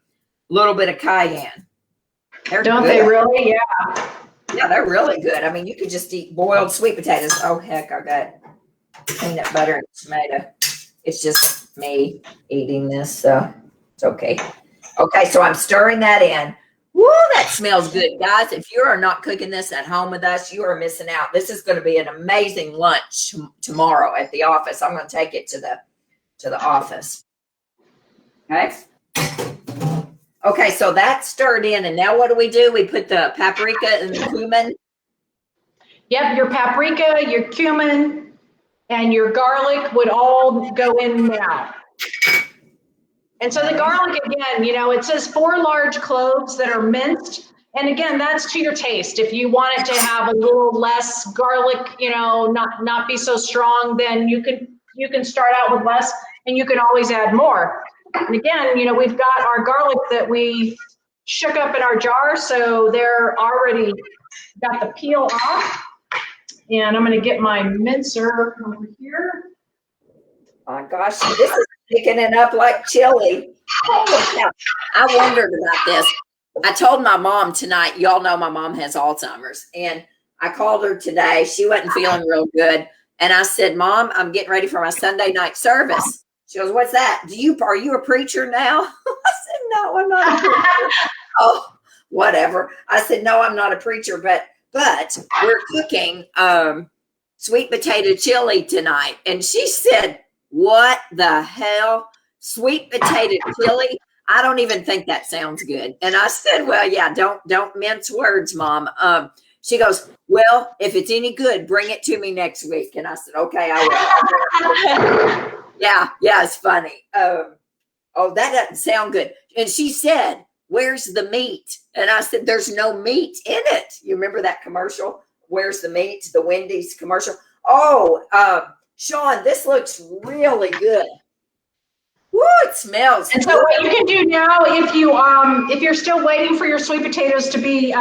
Speaker 1: little bit of cayenne.
Speaker 2: Don't they really? Yeah.
Speaker 1: Yeah, they're really good. I mean, you could just eat boiled sweet potatoes. Oh, heck, I got peanut butter and tomato. It's just me eating this, so it's okay. Okay, so I'm stirring that in. Woo, that smells good, guys. If you are not cooking this at home with us, you are missing out. This is going to be an amazing lunch tomorrow at the office. I'm going to take it to the office. Okay. Okay, so that's stirred in, and now what do? We put the paprika and the cumin.
Speaker 2: Yep, your paprika, your cumin, and your garlic would all go in now. And so the garlic, again, it says 4 large cloves that are minced. And again, that's to your taste. If you want it to have a little less garlic, not be so strong, then you can start out with less, and you can always add more. And again, we've got our garlic that we shook up in our jar, so they're already got the peel off. And I'm going to get my mincer over here.
Speaker 1: Oh my gosh, this is picking it up like chili. Now, I wondered about this. I told my mom tonight, y'all know my mom has Alzheimer's, and I called her today. She wasn't feeling real good. And I said, Mom, I'm getting ready for my Sunday night service. She goes, what's that? Are you a preacher now? I said, no, I'm not a preacher. Oh, whatever. I said, no, I'm not a preacher, but we're cooking sweet potato chili tonight. And she said, what the hell? Sweet potato chili? I don't even think that sounds good. And I said, well, yeah, don't mince words, Mom. She goes, well, if it's any good, bring it to me next week. And I said, okay, I will. Yeah, it's funny. Oh, that doesn't sound good. And she said, where's the meat? And I said, there's no meat in it. You remember that commercial? Where's the meat? The Wendy's commercial. Oh, Shawn, this looks really good. Woo, it smells.
Speaker 2: And so what you can do now, if you're still waiting for your sweet potatoes to be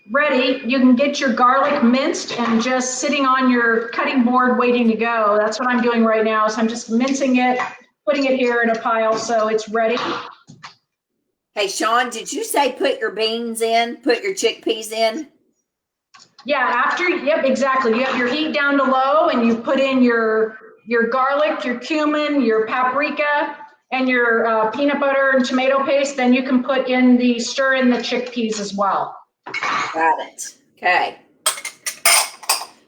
Speaker 2: ready, you can get your garlic minced and just sitting on your cutting board waiting to go. That's what I'm doing right now. So I'm just mincing it, putting it here in a pile so it's ready.
Speaker 1: Hey, Shawn, did you say put your beans in, put your chickpeas in?
Speaker 2: Yeah, yep, exactly. You have your heat down to low and you put in your garlic, your cumin, your paprika, and your peanut butter and tomato paste. Then you can stir in the chickpeas as well.
Speaker 1: Got it. Okay.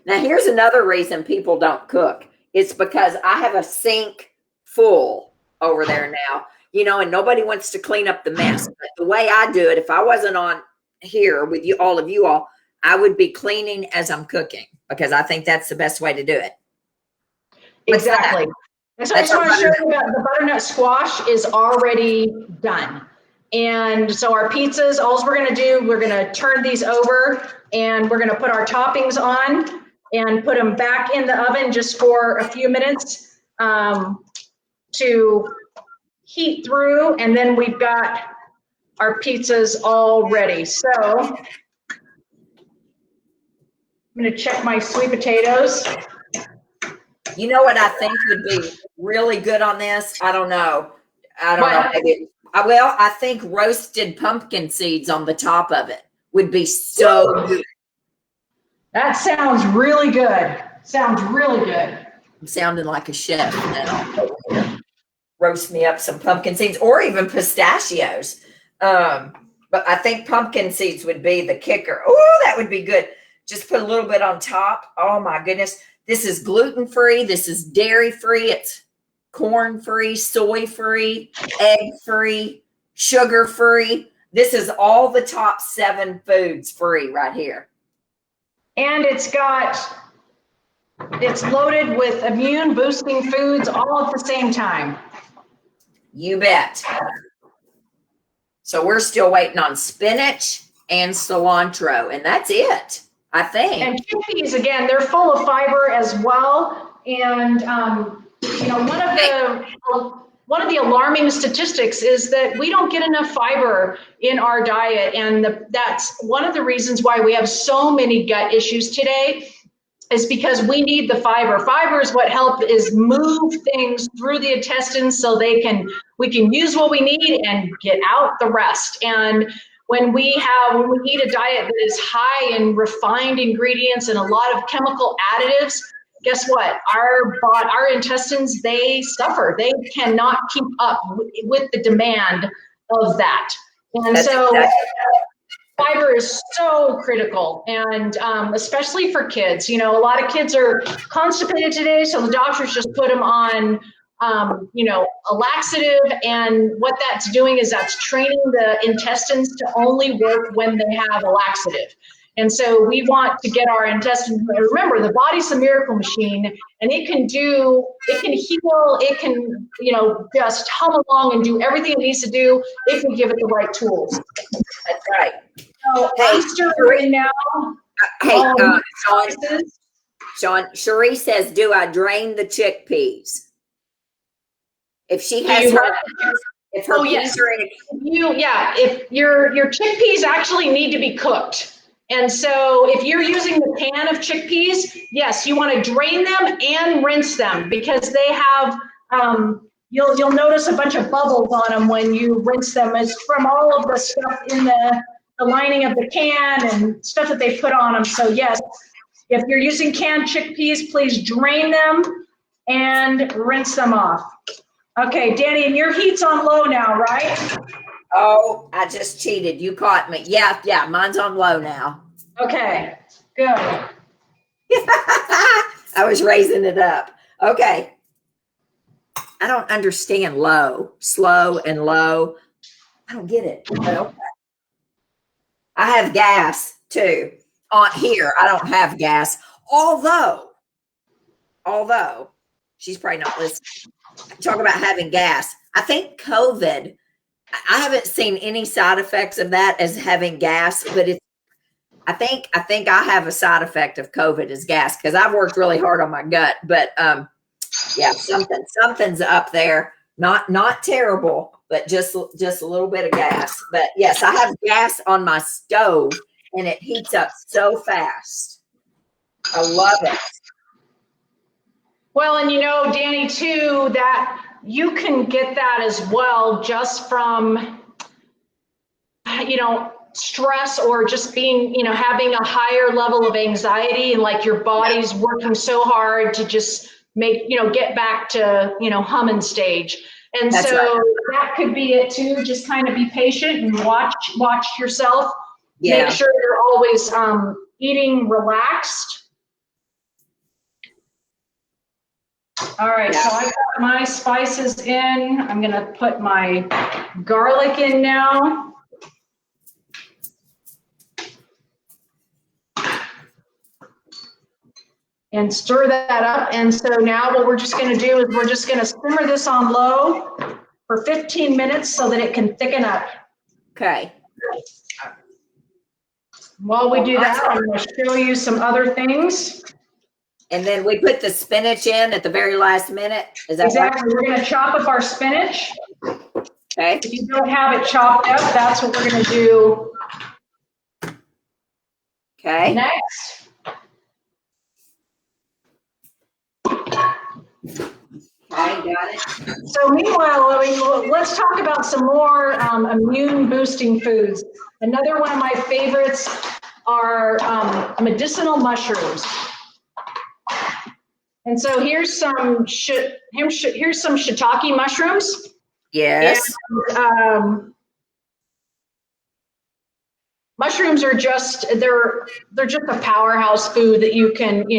Speaker 1: Now, here's another reason people don't cook. It's because I have a sink full over there now, and nobody wants to clean up the mess. But the way I do it, if I wasn't on here with all of you all, I would be cleaning as I'm cooking because I think that's the best way to do it.
Speaker 2: Exactly. And so I just want to show you that the butternut squash is already done. And so our pizzas, all we're going to do, we're going to turn these over and we're going to put our toppings on and put them back in the oven just for a few minutes to heat through. And then we've got our pizzas all ready. So I'm going to check my sweet potatoes.
Speaker 1: You know what I think would be really good on this? I don't know. Maybe. Well, I think roasted pumpkin seeds on the top of it would be so good.
Speaker 2: That sounds really good. Sounds really good.
Speaker 1: I'm sounding like a chef now. Roast me up some pumpkin seeds or even pistachios. But I think pumpkin seeds would be the kicker. Oh, that would be good. Just put a little bit on top. Oh, my goodness. This is gluten-free. This is dairy-free. It's corn-free, soy-free, egg-free, sugar-free. This is all the top 7 foods free right here.
Speaker 2: And it's loaded with immune boosting foods all at the same time.
Speaker 1: You bet. So we're still waiting on spinach and cilantro, and that's it, I think.
Speaker 2: And chickpeas, again, they're full of fiber as well. And one of the alarming statistics is that we don't get enough fiber in our diet, and that's one of the reasons why we have so many gut issues today. Is because we need the fiber. Fiber is what helps move things through the intestines so we can use what we need and get out the rest. And when we eat a diet that is high in refined ingredients and a lot of chemical additives, guess what? Our intestines, they suffer. They cannot keep up with the demand of that. And fiber is so critical, and especially for kids. A lot of kids are constipated today, so the doctors just put them on, a laxative, and what that's doing is that's training the intestines to only work when they have a laxative. And so we want to get our intestines, remember, the body's a miracle machine, and it can heal, it can, just hum along and do everything it needs to do if we give it the right tools.
Speaker 1: That's right.
Speaker 2: So I'm stirring now.
Speaker 1: Shawn, Cherie says, do I drain the chickpeas? If she has if her peas are in
Speaker 2: if your chickpeas actually need to be cooked. And so if you're using the pan of chickpeas, yes, you want to drain them and rinse them, because they have, you'll notice a bunch of bubbles on them when you rinse them. It's from all of the stuff in the lining of the can and stuff that they put on them. So yes, if you're using canned chickpeas, please drain them and rinse them off. Okay, Dani, and your heat's on low now, right?
Speaker 1: Oh, I just cheated. You caught me. Yeah, mine's on low now.
Speaker 2: Okay, good.
Speaker 1: I was raising it up. Okay. I don't understand low, slow and low. I don't get it. But okay. I have gas too. On here, I don't have gas. Although, she's probably not listening. Talk about having gas. I think COVID, I haven't seen any side effects of that as having gas, but I think I have a side effect of COVID as gas, because I've worked really hard on my gut. But something's up there. Not terrible, but just a little bit of gas. But yes, I have gas on my stove, and it heats up so fast. I love it.
Speaker 2: Well, and Dani, too, that you can get that as well just from, stress, or just being, having a higher level of anxiety, and like your body's working so hard to just make, get back to, humming stage. And that's so right. That could be it too. Just kind of be patient and watch yourself. Yeah. Make sure you're always eating relaxed. All right, so I got my spices in. I'm gonna put my garlic in now. And stir that up. And so now what we're just gonna do is we're just gonna simmer this on low for 15 minutes so that it can thicken up.
Speaker 1: Okay.
Speaker 2: While we do that, I'm gonna show you some other things.
Speaker 1: And then we put the spinach in at the very last minute. Is that
Speaker 2: exactly right? We're going to chop up our spinach.
Speaker 1: Okay.
Speaker 2: If you don't have it chopped up, that's what we're going to do.
Speaker 1: Okay.
Speaker 2: Next.
Speaker 1: Okay, got it.
Speaker 2: So meanwhile, let's talk about some more immune boosting foods. Another one of my favorites are medicinal mushrooms. And so here's some shiitake mushrooms.
Speaker 1: Yes.
Speaker 2: And, mushrooms are just they're just a powerhouse food that you can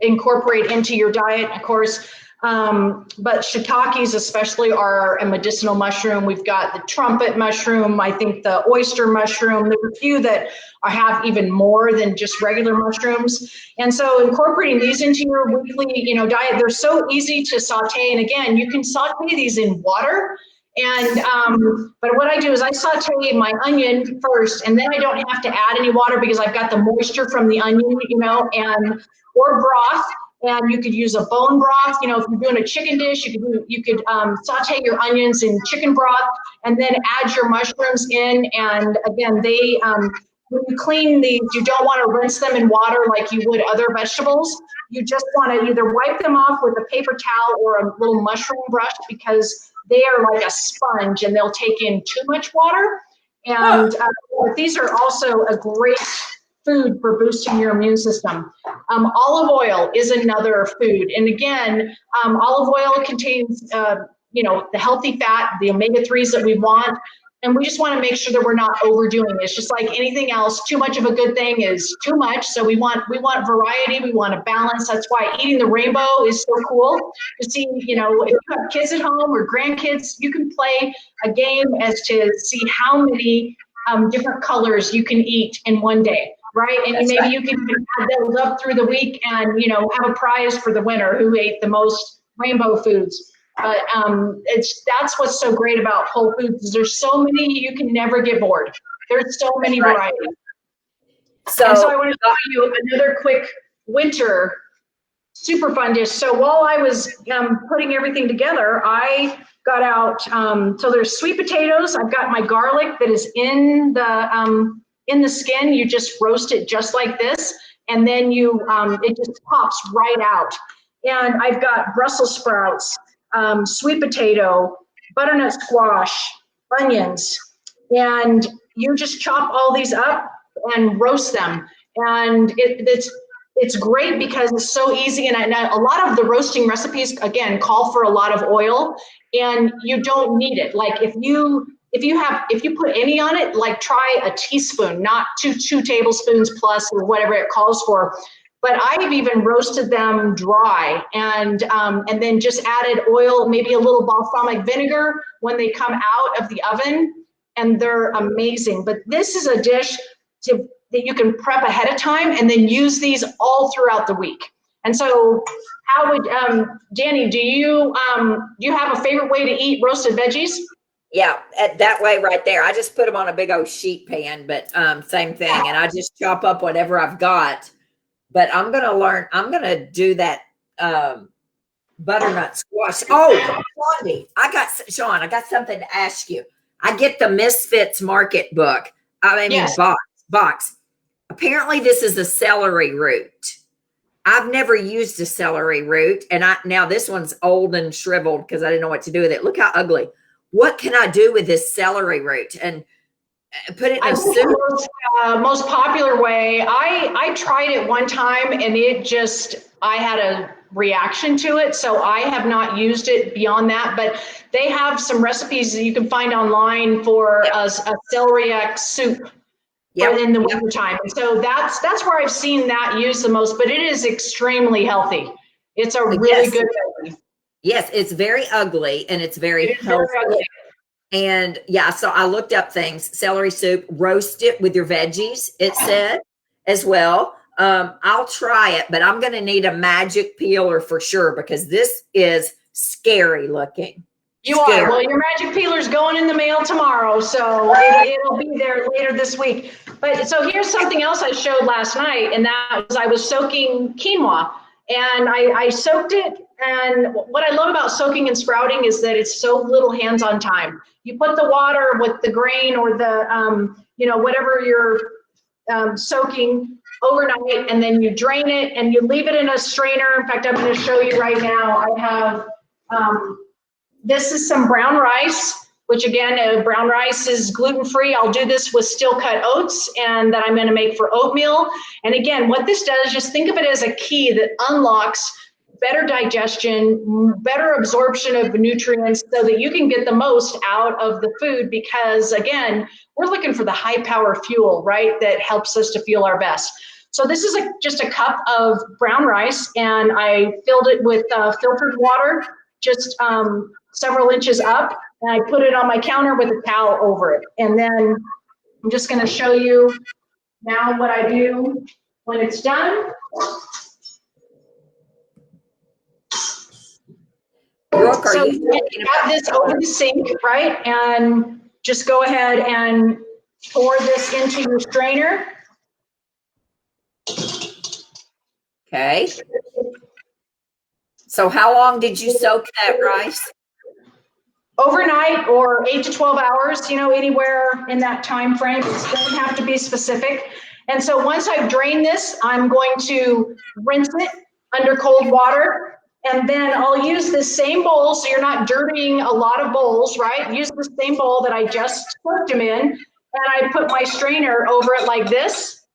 Speaker 2: incorporate into your diet, of course. But shiitakes especially are a medicinal mushroom. We've got the trumpet mushroom, I think the oyster mushroom. There's a few that have even more than just regular mushrooms. And so incorporating these into your weekly, diet, they're so easy to saute. And again, you can saute these in water. And but what I do is I saute my onion first, and then I don't have to add any water because I've got the moisture from the onion, and or broth. And you could use a bone broth. If you're doing a chicken dish, you could saute your onions in chicken broth, and then add your mushrooms in. And again, when you clean these, you don't want to rinse them in water like you would other vegetables. You just want to either wipe them off with a paper towel or a little mushroom brush, because they are like a sponge and they'll take in too much water. And these are also a great food for boosting your immune system. Olive oil is another food. And again, olive oil contains, the healthy fat, the omega-3s that we want. And we just want to make sure that we're not overdoing it. It's just like anything else. Too much of a good thing is too much. So we want variety. We want a balance. That's why eating the rainbow is so cool to see. If you have kids at home or grandkids, you can play a game as to see how many different colors you can eat in one day, right? And maybe you can add those up through the week and have a prize for the winner who ate the most rainbow foods. But that's what's so great about Whole Foods is there's so many, you can never get bored. There's so many varieties. So I want to tell you another quick winter super fun dish. So while I was putting everything together, I got out, so there's sweet potatoes. I've got my garlic that is in the skin. You just roast it just like this. And then it just pops right out. And I've got Brussels sprouts, sweet potato, butternut squash, onions, and you just chop all these up and roast them. And it's great because it's so easy. And a lot of the roasting recipes, again, call for a lot of oil, and you don't need it. Like if you put any on it, like try a teaspoon, not two tablespoons plus or whatever it calls for. But I've even roasted them dry and then just added oil, maybe a little balsamic vinegar when they come out of the oven, and they're amazing. But this is a dish that you can prep ahead of time and then use these all throughout the week. And so how would, Dani, do you have a favorite way to eat roasted veggies?
Speaker 1: Yeah, that way right there. I just put them on a big old sheet pan, but same thing. And I just chop up whatever I've got. But I'm going to do that butternut squash. Oh, Blondie, Shawn, I got something to ask you. I get the Misfits Market book.
Speaker 2: Yes.
Speaker 1: box. Apparently this is a celery root. I've never used a celery root. And now this one's old and shriveled because I didn't know what to do with it. Look how ugly. What can I do with this celery root? And put it in a soup?
Speaker 2: Most popular way, I tried it one time and I had a reaction to it. So I have not used it beyond that, but they have some recipes that you can find online for a celery soup in the wintertime. And so that's where I've seen that used the most, but it is extremely healthy. It's a really good veggie.
Speaker 1: Yes, it's very ugly and it's very healthy. And so I looked up things, celery soup, roast it with your veggies, it said as well. I'll try it, but I'm going to need a magic peeler for sure because this is scary looking.
Speaker 2: You are. Well, your magic peeler's going in the mail tomorrow, so it'll be there later this week. But so here's something else I showed last night, and that was I was soaking quinoa, and I soaked it. And what I love about soaking and sprouting is that it's so little hands-on time. You put the water with the grain or the, whatever you're soaking overnight, and then you drain it and you leave it in a strainer. In fact, I'm going to show you right now. I have, this is some brown rice, which again, brown rice is gluten-free. I'll do this with steel-cut oats, and that I'm going to make for oatmeal. And again, what this does, just think of it as a key that unlocks better digestion, better absorption of nutrients so that you can get the most out of the food because, again, we're looking for the high power fuel, right, that helps us to feel our best. So this is just a cup of brown rice, and I filled it with filtered water, just several inches up, and I put it on my counter with a towel over it. And then I'm just going to show you now what I do when it's done.
Speaker 1: Brooke,
Speaker 2: So you have this over the sink, right? And just go ahead and pour this into your strainer.
Speaker 1: Okay. So how long did you soak that rice?
Speaker 2: Overnight, or 8 to 12 hours, anywhere in that time frame. It doesn't have to be specific. And so once I've drained this, I'm going to rinse it under cold water. And then I'll use this same bowl, so you're not dirtying a lot of bowls, right? Use the same bowl that I just soaked them in, and I put my strainer over it like this,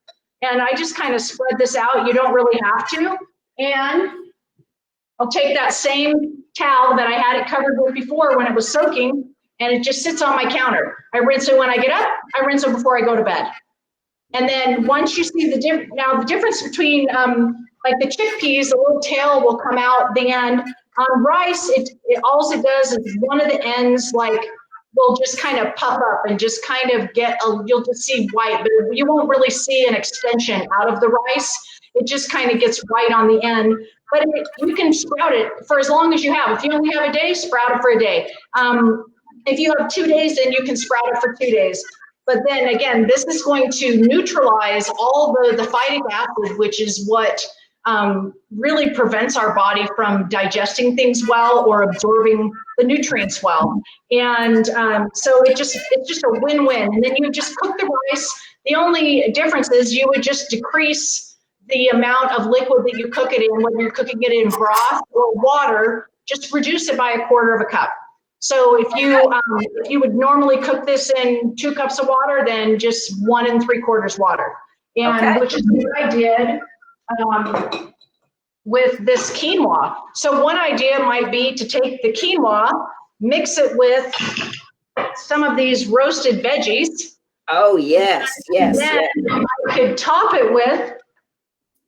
Speaker 2: and I just kind of spread this out. You don't really have to. And I'll take that same towel that I had it covered with before when it was soaking, and it just sits on my counter. I rinse it when I get up, I rinse it before I go to bed. And then once you see the difference between like the chickpeas, the little tail will come out at the end. On rice, all it does is one of the ends will just kind of puff up and just kind of you'll just see white, but you won't really see an extension out of the rice. It just kind of gets white on the end. But you can sprout it for as long as you have. If you only have a day, sprout it for a day. If you have 2 days, then you can sprout it for 2 days. But then again, this is going to neutralize all the phytic acid, which is what really prevents our body from digesting things well or absorbing the nutrients well. And so it's just a win-win. And then you just cook the rice. The only difference is you would just decrease the amount of liquid that you cook it in, whether you're cooking it in broth or water, just reduce it by 1/4 cup. So if you would normally cook this in 2 cups of water, then just 1 3/4 water. And okay. Which is what I did with this quinoa. So one idea might be to take the quinoa, mix it with some of these roasted veggies.
Speaker 1: Oh, yes, yes.
Speaker 2: And then I could top it with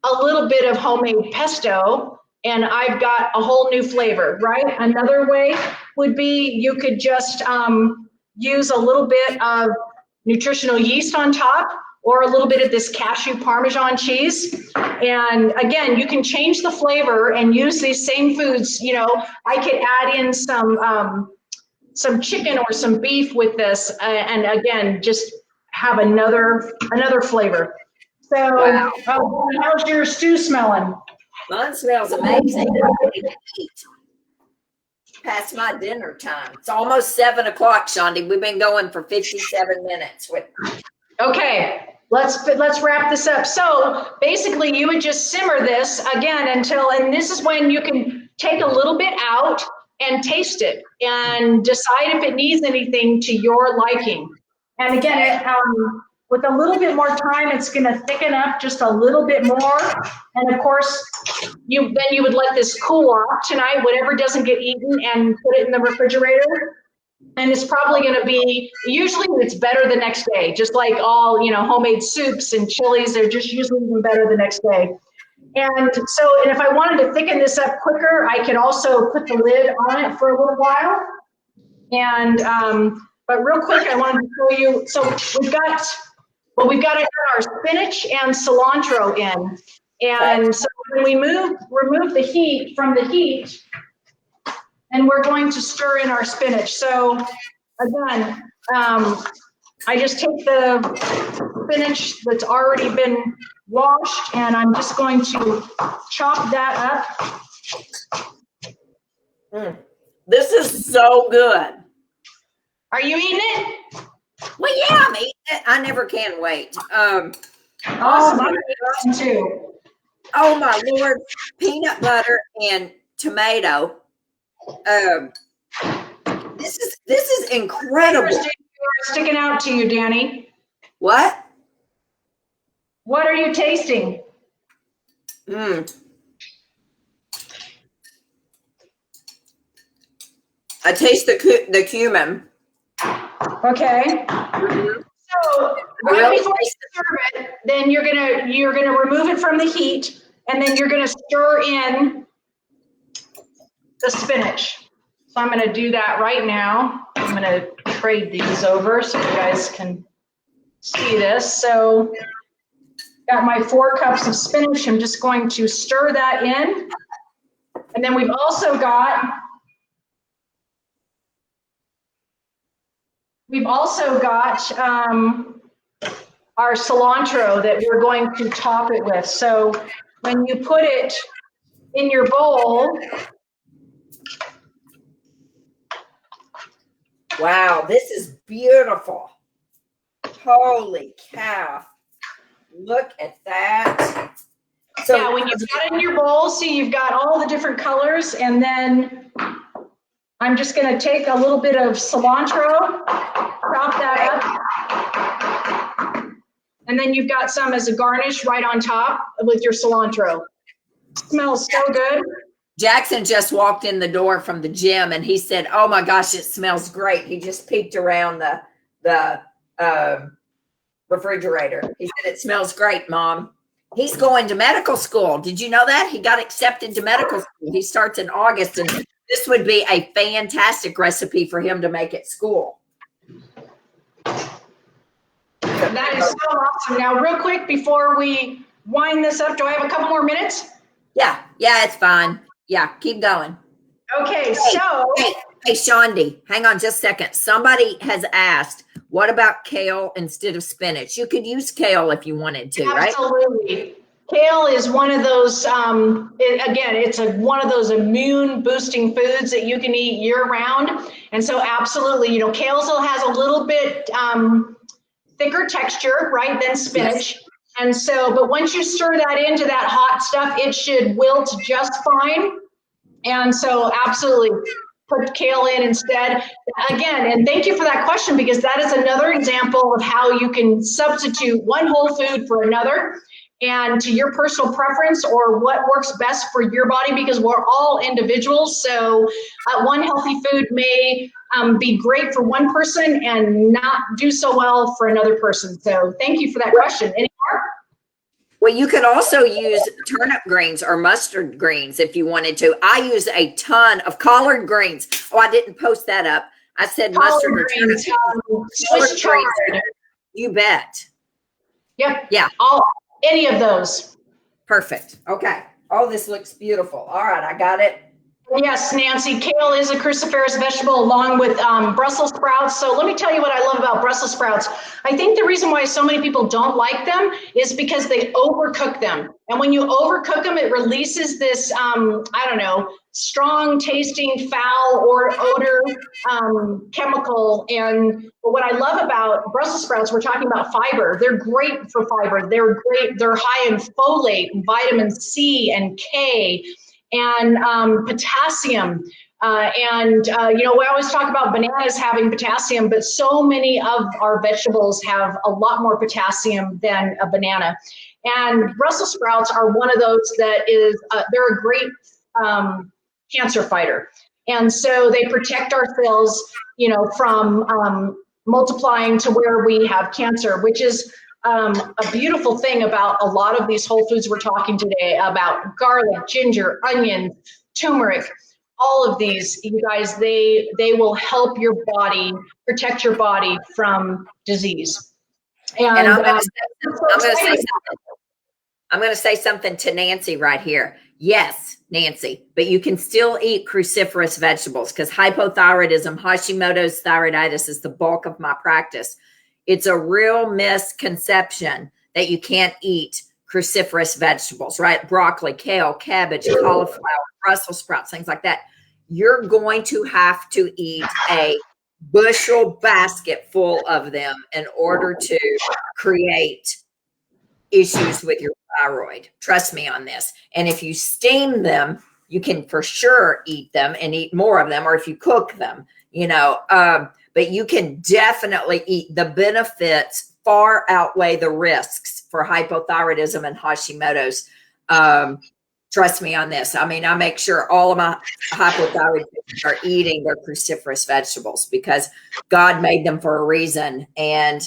Speaker 2: a little bit of homemade pesto, and I've got a whole new flavor, right? Another way would be you could just use a little bit of nutritional yeast on top, or a little bit of this cashew Parmesan cheese. And again, you can change the flavor and use these same foods. I could add in some chicken or some beef with this, and again, just have another flavor. So, wow. How's your stew smelling?
Speaker 1: Mine smells amazing. Past my dinner time. It's almost 7 o'clock, Shondi. We've been going for 57 minutes.
Speaker 2: Okay, let's wrap this up. So basically, you would just simmer this again and this is when you can take a little bit out and taste it and decide if it needs anything to your liking. And again, with a little bit more time, it's going to thicken up just a little bit more. And of course, you would let this cool off tonight, whatever doesn't get eaten, and put it in the refrigerator. And it's probably going to be, usually it's better the next day, just like all, homemade soups and chilies, they're just usually even better the next day. And if I wanted to thicken this up quicker, I could also put the lid on it for a little while. And, but real quick, I wanted to show you, so we've got our spinach and cilantro in. And so when we remove the heat from the heat, and we're going to stir in our spinach. So again, I just take the spinach that's already been washed, and I'm just going to chop that
Speaker 1: up. This is so good.
Speaker 2: Are you eating it?
Speaker 1: Well, yeah, I'm eating it. I never can wait.
Speaker 2: Awesome. Too.
Speaker 1: Oh my Lord, peanut butter and tomato. This is incredible.
Speaker 2: Sticking out to you, Dani.
Speaker 1: What?
Speaker 2: What are you tasting?
Speaker 1: I taste the cumin.
Speaker 2: Okay. So right before you serve it, then you're gonna remove it from the heat, and then you're gonna stir in the spinach. So I'm gonna do that right now. I'm gonna trade these over so you guys can see this. So got my 4 cups of spinach. I'm just going to stir that in. And then we've also got our cilantro that we're going to top it with. So when you put it in your bowl.
Speaker 1: Wow, this is beautiful. Holy cow. Look at that. So
Speaker 2: yeah, when you've got it in your bowl, see you've got all the different colors, and then I'm just going to take a little bit of cilantro, chop that up, and then you've got some as a garnish right on top with your cilantro. Smells so good.
Speaker 1: Jackson just walked in the door from the gym and he said, "Oh my gosh, it smells great." He just peeked around the refrigerator. He said, "It smells great, Mom." He's going to medical school. Did you know that? He got accepted to medical school. He starts in August, and this would be a fantastic recipe for him to make at school.
Speaker 2: That is so awesome. Now, real quick, before we wind this up, do I have a couple more minutes?
Speaker 1: Yeah, it's fine. Yeah, keep going.
Speaker 2: Okay,
Speaker 1: Hey, Shondi, hang on just a second. Somebody has asked, what about kale instead of spinach? You could use kale if you wanted to, right?
Speaker 2: Absolutely. Kale is one of those, it's one of those immune boosting foods that you can eat year round. And so absolutely, kale still has a little bit thicker texture, right, than spinach. Yes. And so, but once you stir that into that hot stuff, it should wilt just fine. And so absolutely put kale in instead. Again, and thank you for that question, because that is another example of how you can substitute one whole food for another, and to your personal preference or what works best for your body, because we're all individuals. So one healthy food may be great for one person and not do so well for another person. So thank you for that question. Any more?
Speaker 1: Well, you could also use turnip greens or mustard greens if you wanted to. I use a ton of collard greens. Oh, I didn't post that up. I said mustard greens,
Speaker 2: Swiss chard.
Speaker 1: You bet.
Speaker 2: Yep.
Speaker 1: Yeah.
Speaker 2: Any of those.
Speaker 1: Perfect. Okay. Oh, this looks beautiful. All right, I got it.
Speaker 2: Yes, Nancy, kale is a cruciferous vegetable along with Brussels sprouts. So let me tell you what I love about Brussels sprouts. I think the reason why so many people don't like them is because they overcook them. And when you overcook them, it releases this, strong tasting foul or odor chemical. And what I love about Brussels sprouts, we're talking about fiber. They're great for fiber. They're great. They're high in folate and vitamin C and K. And potassium. We always talk about bananas having potassium, but so many of our vegetables have a lot more potassium than a banana. And Brussels sprouts are one of those that is, they're a great cancer fighter. And so they protect our cells, from multiplying to where we have cancer, which is a beautiful thing about a lot of these whole foods we're talking today about: garlic, ginger, onion, turmeric. All of these, you guys, they will help your body, protect your body from disease. And
Speaker 1: I'm going to say something to Nancy right here. Yes, Nancy, but you can still eat cruciferous vegetables, because hypothyroidism, Hashimoto's thyroiditis, is the bulk of my practice. It's a real misconception that you can't eat cruciferous vegetables, right? Broccoli, kale, cabbage, cauliflower, Brussels sprouts, things like that. You're going to have to eat a bushel basket full of them in order to create issues with your thyroid. Trust me on this. And if you steam them, you can for sure eat them and eat more of them, or if you cook them, but you can definitely eat. The benefits far outweigh the risks for hypothyroidism and Hashimoto's. Trust me on this. I mean, I make sure all of my hypothyroid patients are eating their cruciferous vegetables, because God made them for a reason. And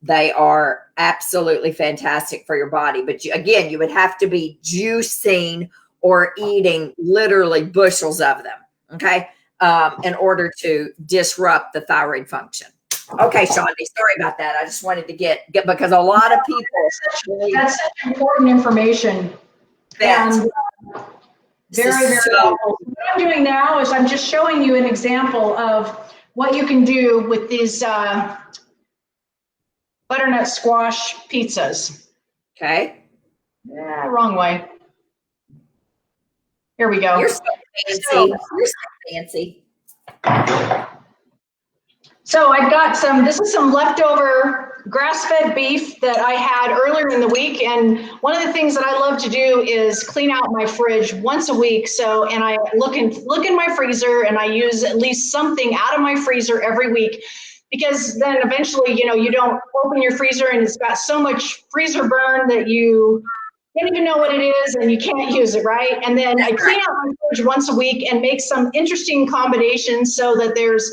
Speaker 1: They are absolutely fantastic for your body. But again, you would have to be juicing or eating literally bushels of them, okay, in order to disrupt the thyroid function. Okay, Shawn, sorry about that. I just wanted to get because a lot of people.
Speaker 2: That's such important information. And very, very helpful. What I'm doing now is I'm just showing you an example of what you can do with these butternut squash pizzas.
Speaker 1: Okay.
Speaker 2: Yeah, wrong way. Here we go.
Speaker 1: You're so fancy. You're so fancy.
Speaker 2: So I've got this is some leftover grass-fed beef that I had earlier in the week. And one of the things that I love to do is clean out my fridge once a week. And I look in my freezer and I use at least something out of my freezer every week, because then eventually, you don't open your freezer and it's got so much freezer burn that you don't even know what it is and you can't use it, right? And then I clean out my fridge once a week and make some interesting combinations so that there's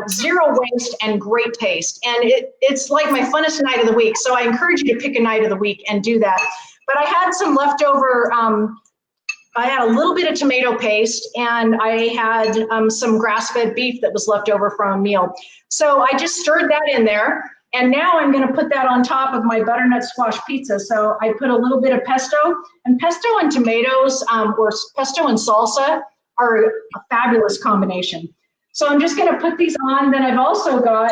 Speaker 2: zero waste and great taste. And it's like my funnest night of the week. So I encourage you to pick a night of the week and do that. But I had some leftover, I had a little bit of tomato paste, and I had some grass-fed beef that was left over from a meal. So I just stirred that in there. And now I'm going to put that on top of my butternut squash pizza. So I put a little bit of pesto, and pesto and tomatoes, or pesto and salsa are a fabulous combination. So I'm just going to put these on. Then I've also got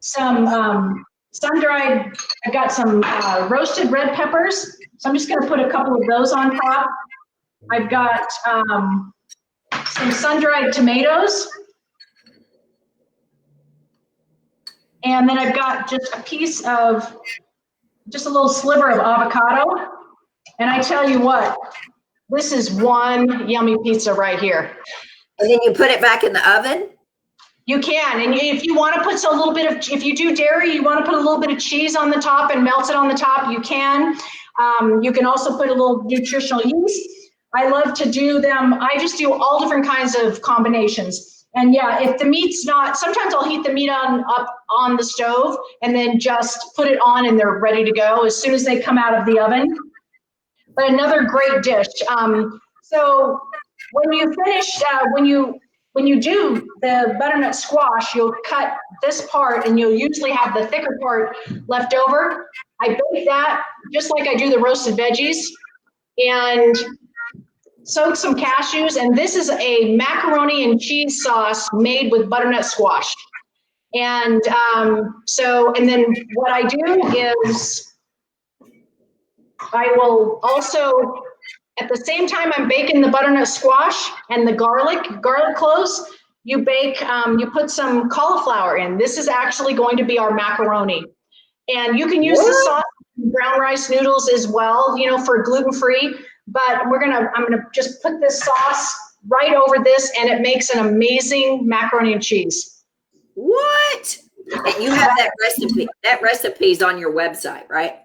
Speaker 2: some sun-dried, I've got some roasted red peppers. So I'm just going to put a couple of those on top. I've got some sun-dried tomatoes. And then I've got just a little sliver of avocado. And I tell you what, this is one yummy pizza right here.
Speaker 1: And then you put it back in the oven?
Speaker 2: You can. And if you want to put a little bit of, if you do dairy, you want to put a little bit of cheese on the top and melt it on the top, you can. You can also put a little nutritional yeast. I love to do them. I just do all different kinds of combinations. And yeah, if the meat's not, sometimes I'll heat the meat up on the stove and then just put it on and they're ready to go as soon as they come out of the oven. But another great dish. So when you finish, when you do the butternut squash, you'll cut this part and you'll usually have the thicker part left over. I bake that just like I do the roasted veggies, and soak some cashews. And this is a macaroni and cheese sauce made with butternut squash. And and then what I do is I will also, at the same time I'm baking the butternut squash and the garlic cloves, you bake, you put some cauliflower in. This is actually going to be our macaroni. And you can use the sauce in brown rice noodles as well, for gluten-free. But I'm gonna just put this sauce right over this, and it makes an amazing macaroni and cheese.
Speaker 1: What? And you have that recipe. That recipe's on your website, right?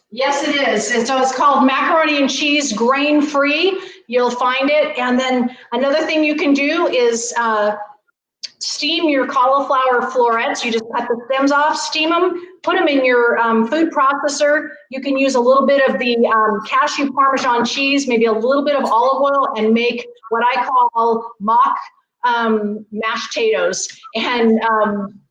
Speaker 2: Yes, it is. And so it's called macaroni and cheese, grain-free. You'll find it. And then another thing you can do is steam your cauliflower florets. You just cut the stems off, steam them, put them in your food processor. You can use a little bit of the cashew Parmesan cheese, maybe a little bit of olive oil, and make what I call mock mashed potatoes. And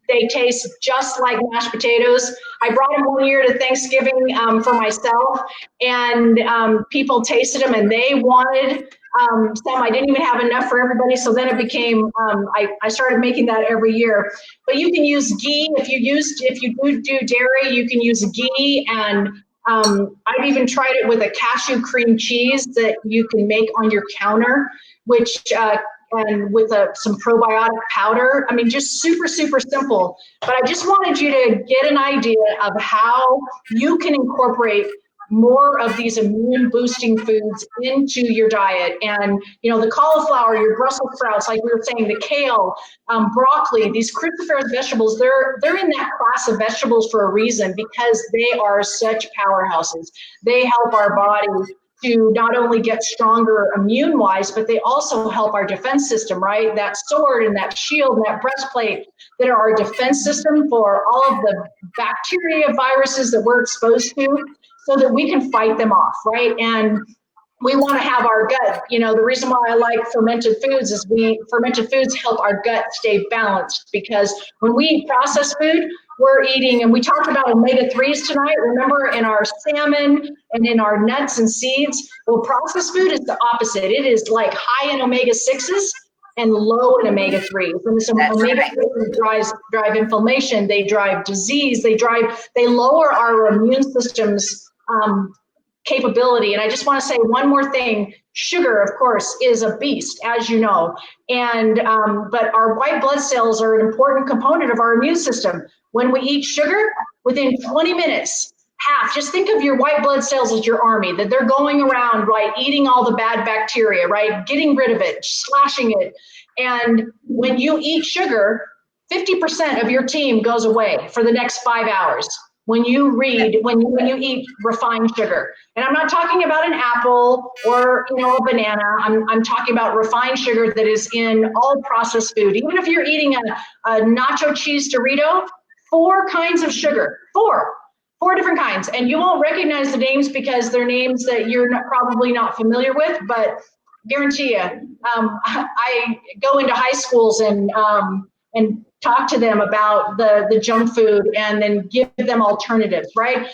Speaker 2: they taste just like mashed potatoes. I brought them one year to Thanksgiving for myself, and people tasted them and they wanted some. I didn't even have enough for everybody, so then it became, I started making that every year. But you can use ghee. If you do dairy, you can use ghee, and I've even tried it with a cashew cream cheese that you can make on your counter, which and with some probiotic powder. I mean, just super, super simple. But I just wanted you to get an idea of how you can incorporate more of these immune boosting foods into your diet. And, the cauliflower, your Brussels sprouts, like we were saying, the kale, broccoli, these cruciferous vegetables, they're in that class of vegetables for a reason, because they are such powerhouses. They help our body to not only get stronger immune wise, but they also help our defense system, right? That sword and that shield and that breastplate that are our defense system for all of the bacteria, viruses that we're exposed to, so that we can fight them off, right? And we want to have our gut, the reason why I like fermented foods is fermented foods help our gut stay balanced, because when we eat processed food, we're eating, and we talked about omega-3s tonight, remember, in our salmon and in our nuts and seeds. Well, processed food is the opposite. It is like high in omega-6s and low in omega-3s. And so omega-3s drive inflammation, they drive disease, they lower our immune system's capability. And I just want to say one more thing. Sugar, of course, is a beast, as you know. And but our white blood cells are an important component of our immune system. When we eat sugar, within 20 minutes, just think of your white blood cells as your army, that they're going around, right, eating all the bad bacteria, right, getting rid of it, slashing it. And when you eat sugar, 50% of your team goes away for the next 5 hours. When you eat refined sugar. And I'm not talking about an apple or a banana. I'm talking about refined sugar that is in all processed food. Even if you're eating a nacho cheese Dorito, 4 kinds of sugar, four different kinds. And you won't recognize the names because they're names that you're probably not familiar with, but guarantee you, I go into high schools and talk to them about the junk food and then give them alternatives, right?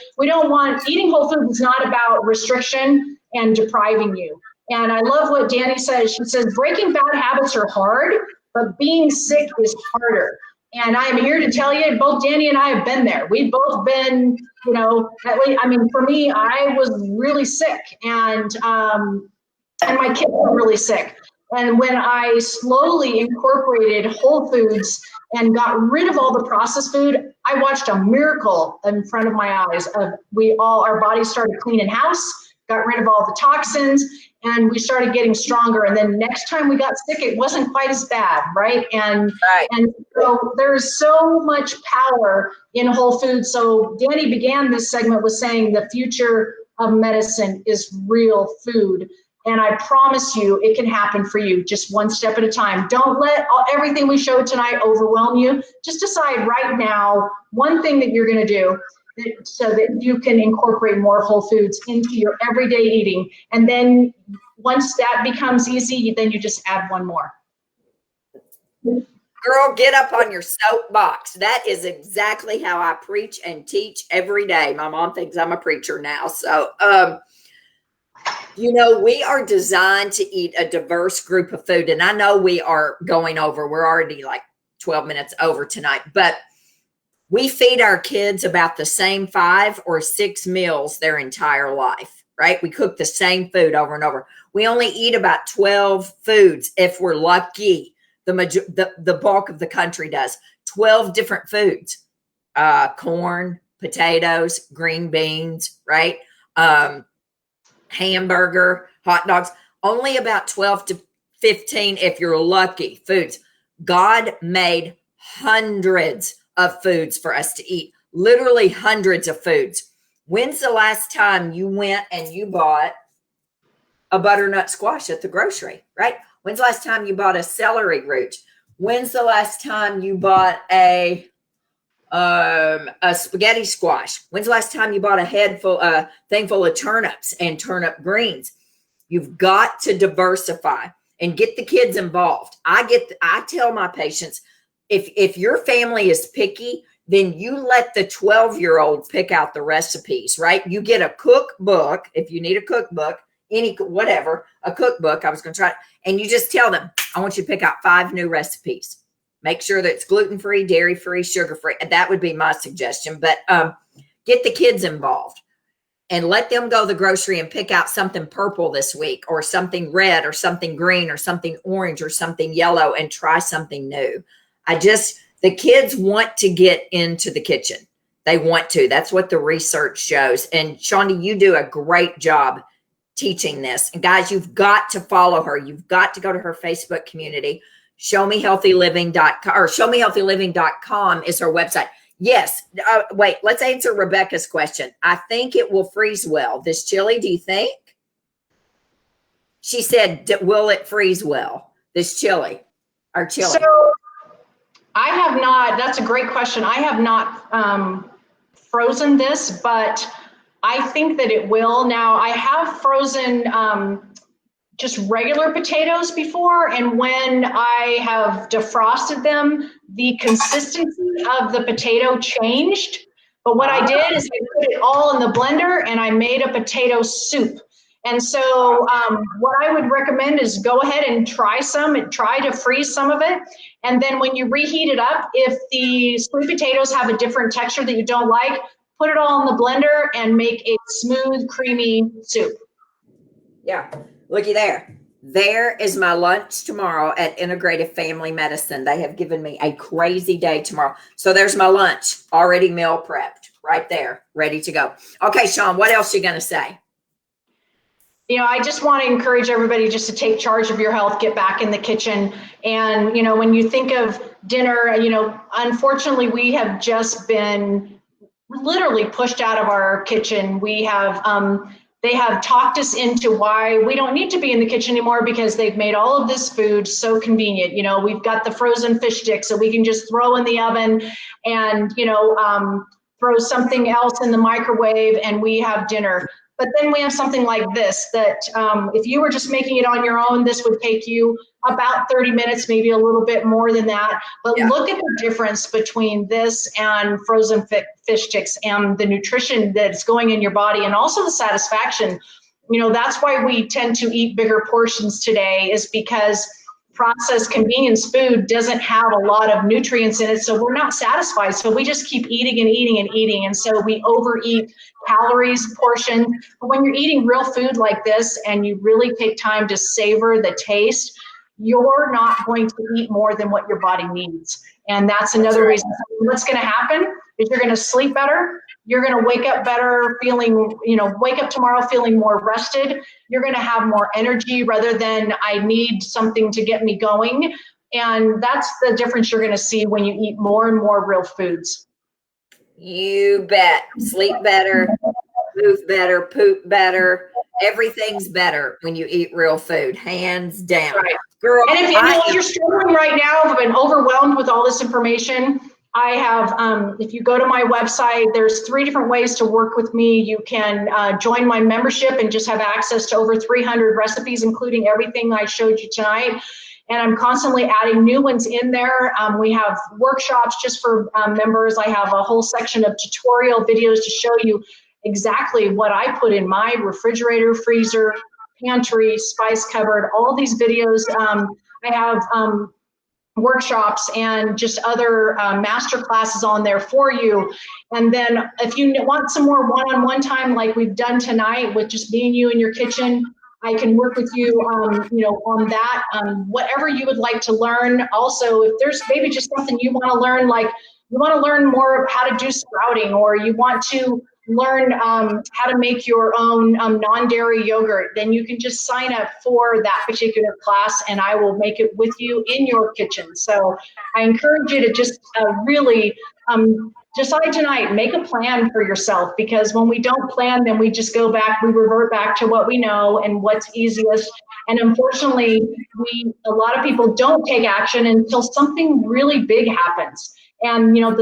Speaker 2: Eating whole foods is not about restriction and depriving you. And I love what Dani says. She says, breaking bad habits are hard, but being sick is harder. And I am here to tell you, both Dani and I have been there. We've both been, for me, I was really sick and my kids were really sick. And when I slowly incorporated whole foods and got rid of all the processed food, I watched a miracle in front of my eyes. Our bodies started cleaning house, got rid of all the toxins, and we started getting stronger. And then next time we got sick, it wasn't quite as bad, right? And so there's so much power in whole foods. So Dani began this segment with saying the future of medicine is real food. And I promise you, it can happen for you just one step at a time. Don't let everything we showed tonight overwhelm you. Just decide right now one thing that you're going to do so that you can incorporate more whole foods into your everyday eating. And then once that becomes easy, then you just add one more.
Speaker 1: Girl, get up on your soapbox. That is exactly how I preach and teach every day. My mom thinks I'm a preacher now. So, we are designed to eat a diverse group of food. And I know we are going over. We're already like 12 minutes over tonight. But we feed our kids about the same 5 or 6 meals their entire life, right? We cook the same food over and over. We only eat about 12 foods if we're lucky. The bulk of the country does. 12 different foods. Corn, potatoes, green beans, right? Hamburger, hot dogs, only about 12 to 15 if you're lucky foods. God made hundreds of foods for us to eat, literally hundreds of foods. When's the last time you went and you bought a butternut squash at the grocery, right? When's the last time you bought a celery root? When's the last time you bought a spaghetti squash? When's the last time you bought a thing full of turnips and turnip greens? You've got to diversify and get the kids involved. I tell my patients, if your family is picky, then you let the 12-year-old pick out the recipes, right? You get a cookbook if you need a cookbook, a cookbook. I was going to try it, and you just tell them, I want you to pick out 5 new recipes. Make sure that it's gluten-free, dairy-free, sugar-free. That would be my suggestion. But get the kids involved and let them go to the grocery and pick out something purple this week or something red or something green or something orange or something yellow and try something new. The kids want to get into the kitchen. They want to. That's what the research shows. And Shawnee, you do a great job teaching this. And guys, you've got to follow her. You've got to go to her Facebook community. ShowMeHealthyLiving.com or ShowMeHealthyLiving.com is her website. Yes. Wait, let's answer Rebecca's question. I think it will freeze well. This chili, do you think? She said, will it freeze well? This chili, our chili.
Speaker 2: So I have not, that's a great question. I have not frozen this, but I think that it will. Now I have frozen just regular potatoes before, and when I have defrosted them, the consistency of the potato changed. But what I did is I put it all in the blender and I made a potato soup. And so what I would recommend is go ahead and try to freeze some of it. And then when you reheat it up, if the sweet potatoes have a different texture that you don't like, put it all in the blender and make a smooth, creamy soup.
Speaker 1: Yeah. Looky there. There is my lunch tomorrow at Integrative Family Medicine. They have given me a crazy day tomorrow. So there's my lunch already meal prepped right there, ready to go. Okay, Shawn, what else are you going to say?
Speaker 2: You know, I just want to encourage everybody just to take charge of your health, get back in the kitchen. And, you know, when you think of dinner, you know, unfortunately, we have just been literally pushed out of our kitchen. We have, they have talked us into why we don't need to be in the kitchen anymore because they've made all of this food so convenient. You know, we've got the frozen fish sticks so we can just throw in the oven and, you know, throw something else in the microwave and we have dinner. But then we have something like this that if you were just making it on your own, this would take you about 30 minutes, maybe a little bit more than that. But yeah, look at the difference between this and frozen fish sticks and the nutrition that's going in your body and also the satisfaction. You know, that's why we tend to eat bigger portions today, is because processed convenience food doesn't have a lot of nutrients in it, so we're not satisfied, so we just keep eating and eating and eating, and so we overeat calories portion. But when you're eating real food like this and you really take time to savor the taste, you're not going to eat more than what your body needs. And that's another reason. What's going to happen is you're going to sleep better. You're going to wake up better feeling, you know, wake up tomorrow feeling more rested. You're going to have more energy rather than I need something to get me going. And that's the difference you're going to see when you eat more and more real foods.
Speaker 1: You bet. Sleep better, move better, poop better. Everything's better when you eat real food, hands down.
Speaker 2: Right.
Speaker 1: Girl,
Speaker 2: and if you're struggling right now, I've been overwhelmed with all this information. I have, if you go to my website, there's 3 different ways to work with me. You can join my membership and just have access to over 300 recipes, including everything I showed you tonight. And I'm constantly adding new ones in there. We have workshops just for members. I have a whole section of tutorial videos to show you exactly what I put in my refrigerator, freezer, pantry, spice cupboard, all these videos. I have workshops and just other master classes on there for you. And then if you want some more one-on-one time like we've done tonight with just me and you in your kitchen, I can work with you you know, on that, whatever you would like to learn. Also, if there's maybe just something you want to learn, like you want to learn more of how to do sprouting, or you want to learn how to make your own non-dairy yogurt, then you can just sign up for that particular class and I will make it with you in your kitchen. So I encourage you to just really decide tonight, make a plan for yourself, because when we don't plan, then we just go back, we revert back to what we know and what's easiest. And unfortunately, a lot of people don't take action until something really big happens. And, you know,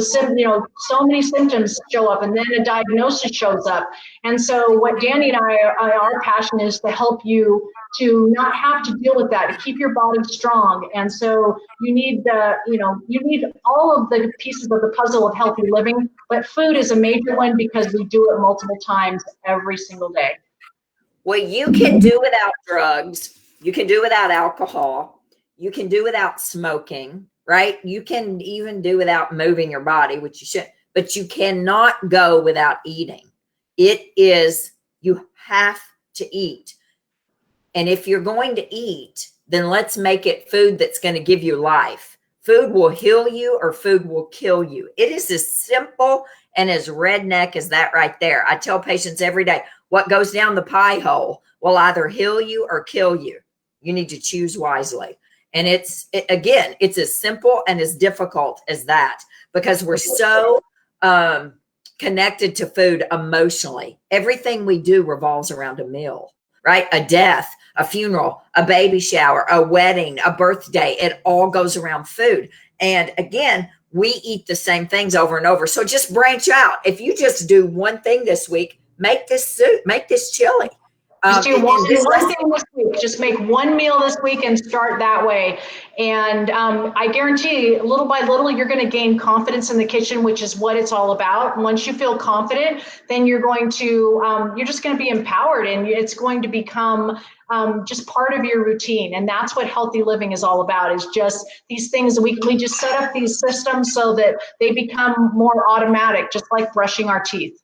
Speaker 2: so many symptoms show up and then a diagnosis shows up. And so what Dani and our passion is to help you to not have to deal with that, to keep your body strong. And so you need you need all of the pieces of the puzzle of healthy living, but food is a major one because we do it multiple times every single day.
Speaker 1: Well, you can do without drugs. You can do without alcohol. You can do without smoking. Right? You can even do without moving your body, which you should, but you cannot go without eating. You have to eat. And if you're going to eat, then let's make it food that's going to give you life. Food will heal you or food will kill you. It is as simple and as redneck as that right there. I tell patients every day, what goes down the pie hole will either heal you or kill you. You need to choose wisely. And it's as simple and as difficult as that, because we're so connected to food emotionally. Everything we do revolves around a meal. right? A death, a funeral, a baby shower, a wedding, a birthday. It all goes around food. And again, we eat the same things over and over. So just branch out. If you just do one thing this week, make this soup, make this chili.
Speaker 2: Just do one thing this week. Just make one meal this week and start that way. And I guarantee little by little, you're going to gain confidence in the kitchen, which is what it's all about. And once you feel confident, then you're going to, you're just going to be empowered, and it's going to become just part of your routine. And that's what healthy living is all about, is just these things. We just set up these systems so that they become more automatic, just like brushing our teeth.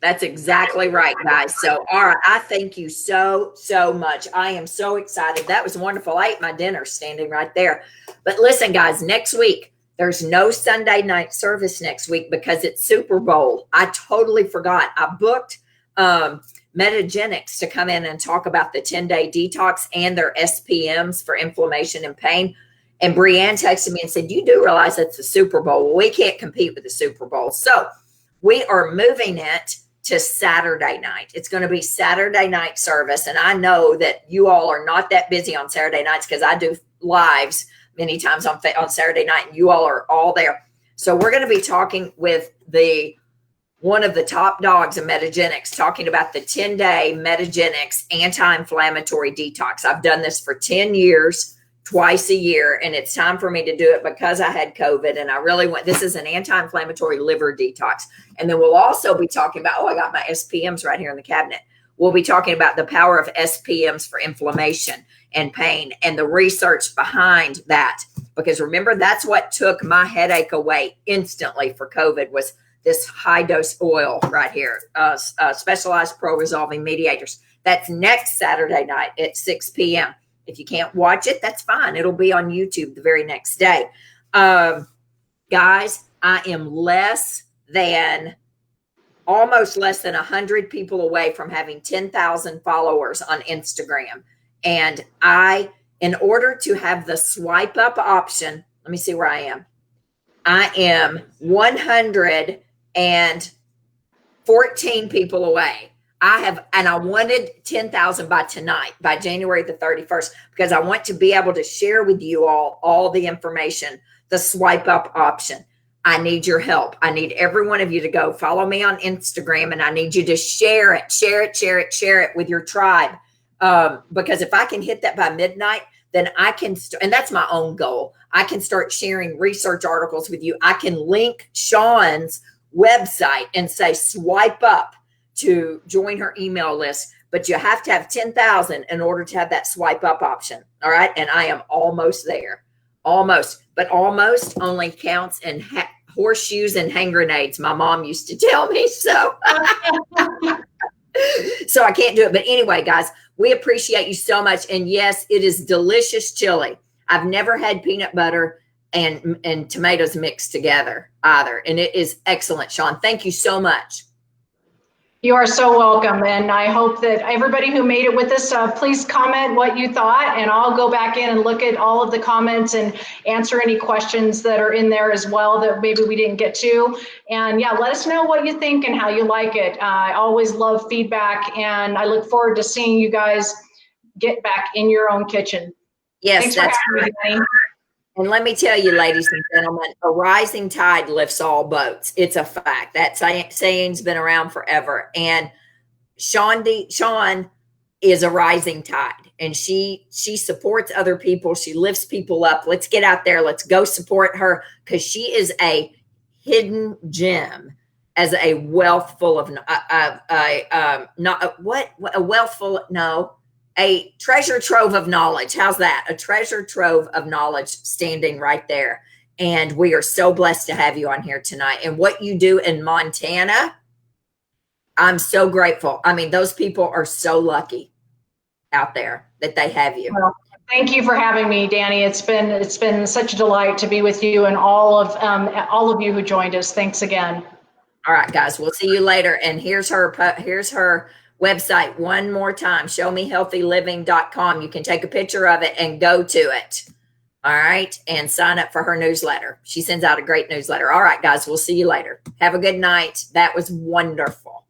Speaker 1: That's exactly right, guys. So, all right. I thank you so much. I am so excited. That was wonderful. I ate my dinner standing right there. But listen, guys, next week, there's no Sunday night service next week because it's Super Bowl. I totally forgot. I booked Metagenics to come in and talk about the 10-day detox and their SPMs for inflammation and pain. And Brianne texted me and said, you do realize it's the Super Bowl. Well, we can't compete with the Super Bowl. So we are moving it to Saturday night. It's going to be Saturday night service. And I know that you all are not that busy on Saturday nights because I do lives many times on Saturday night, and you all are all there. So we're going to be talking with one of the top dogs in Metagenics, talking about the 10-day Metagenics anti-inflammatory detox. I've done this for 10 years, twice a year, and it's time for me to do it because I had COVID, and I really want, this is an anti-inflammatory liver detox. And then we'll also be talking about, I got my SPMs right here in the cabinet. We'll be talking about the power of SPMs for inflammation and pain and the research behind that. Because remember, that's what took my headache away instantly for COVID, was this high dose oil right here, specialized pro-resolving mediators. That's next Saturday night at 6 p.m. If you can't watch it, that's fine. It'll be on YouTube the very next day. Guys, I am almost less than 100 people away from having 10,000 followers on Instagram. And in order to have the swipe up option, let me see where I am. I am 114 people away. I wanted 10,000 by tonight, by January the 31st, because I want to be able to share with you all the information, the swipe up option. I need your help. I need every one of you to go follow me on Instagram, and I need you to share it with your tribe. Because if I can hit that by midnight, then I can, and that's my own goal. I can start sharing research articles with you. I can link Shawn's website and say, swipe up to join her email list, but you have to have 10,000 in order to have that swipe up option. All right. And I am almost there, but almost only counts in horseshoes and hand grenades. My mom used to tell me so. So I can't do it. But anyway, guys, we appreciate you so much. And yes, it is delicious chili. I've never had peanut butter and tomatoes mixed together either. And it is excellent, Shawn. Thank you so much.
Speaker 2: You are so welcome. And I hope that everybody who made it with us, please comment what you thought, and I'll go back in and look at all of the comments and answer any questions that are in there as well that maybe we didn't get to. And yeah, let us know what you think and how you like it. I always love feedback, and I look forward to seeing you guys get back in your own kitchen.
Speaker 1: Yes,
Speaker 2: thanks for having me, Dani.
Speaker 1: And let me tell you, ladies and gentlemen, a rising tide lifts all boats. It's a fact. That saying's been around forever. And Shawn is a rising tide, and she supports other people. She lifts people up. Let's get out there. Let's go support her, because she is a hidden gem, as a wealth full of a treasure trove of knowledge. How's that? A treasure trove of knowledge standing right there. And we are so blessed to have you on here tonight. And what you do in Montana, I'm so grateful. I mean, those people are so lucky out there that they have you.
Speaker 2: Well, thank you for having me, Dani. It's been such a delight to be with you and all of you who joined us. Thanks again.
Speaker 1: All right, guys, we'll see you later. And here's her website one more time, showmehealthyliving.com. You can take a picture of it and go to it. All right. And sign up for her newsletter. She sends out a great newsletter. All right, guys, we'll see you later. Have a good night. That was wonderful.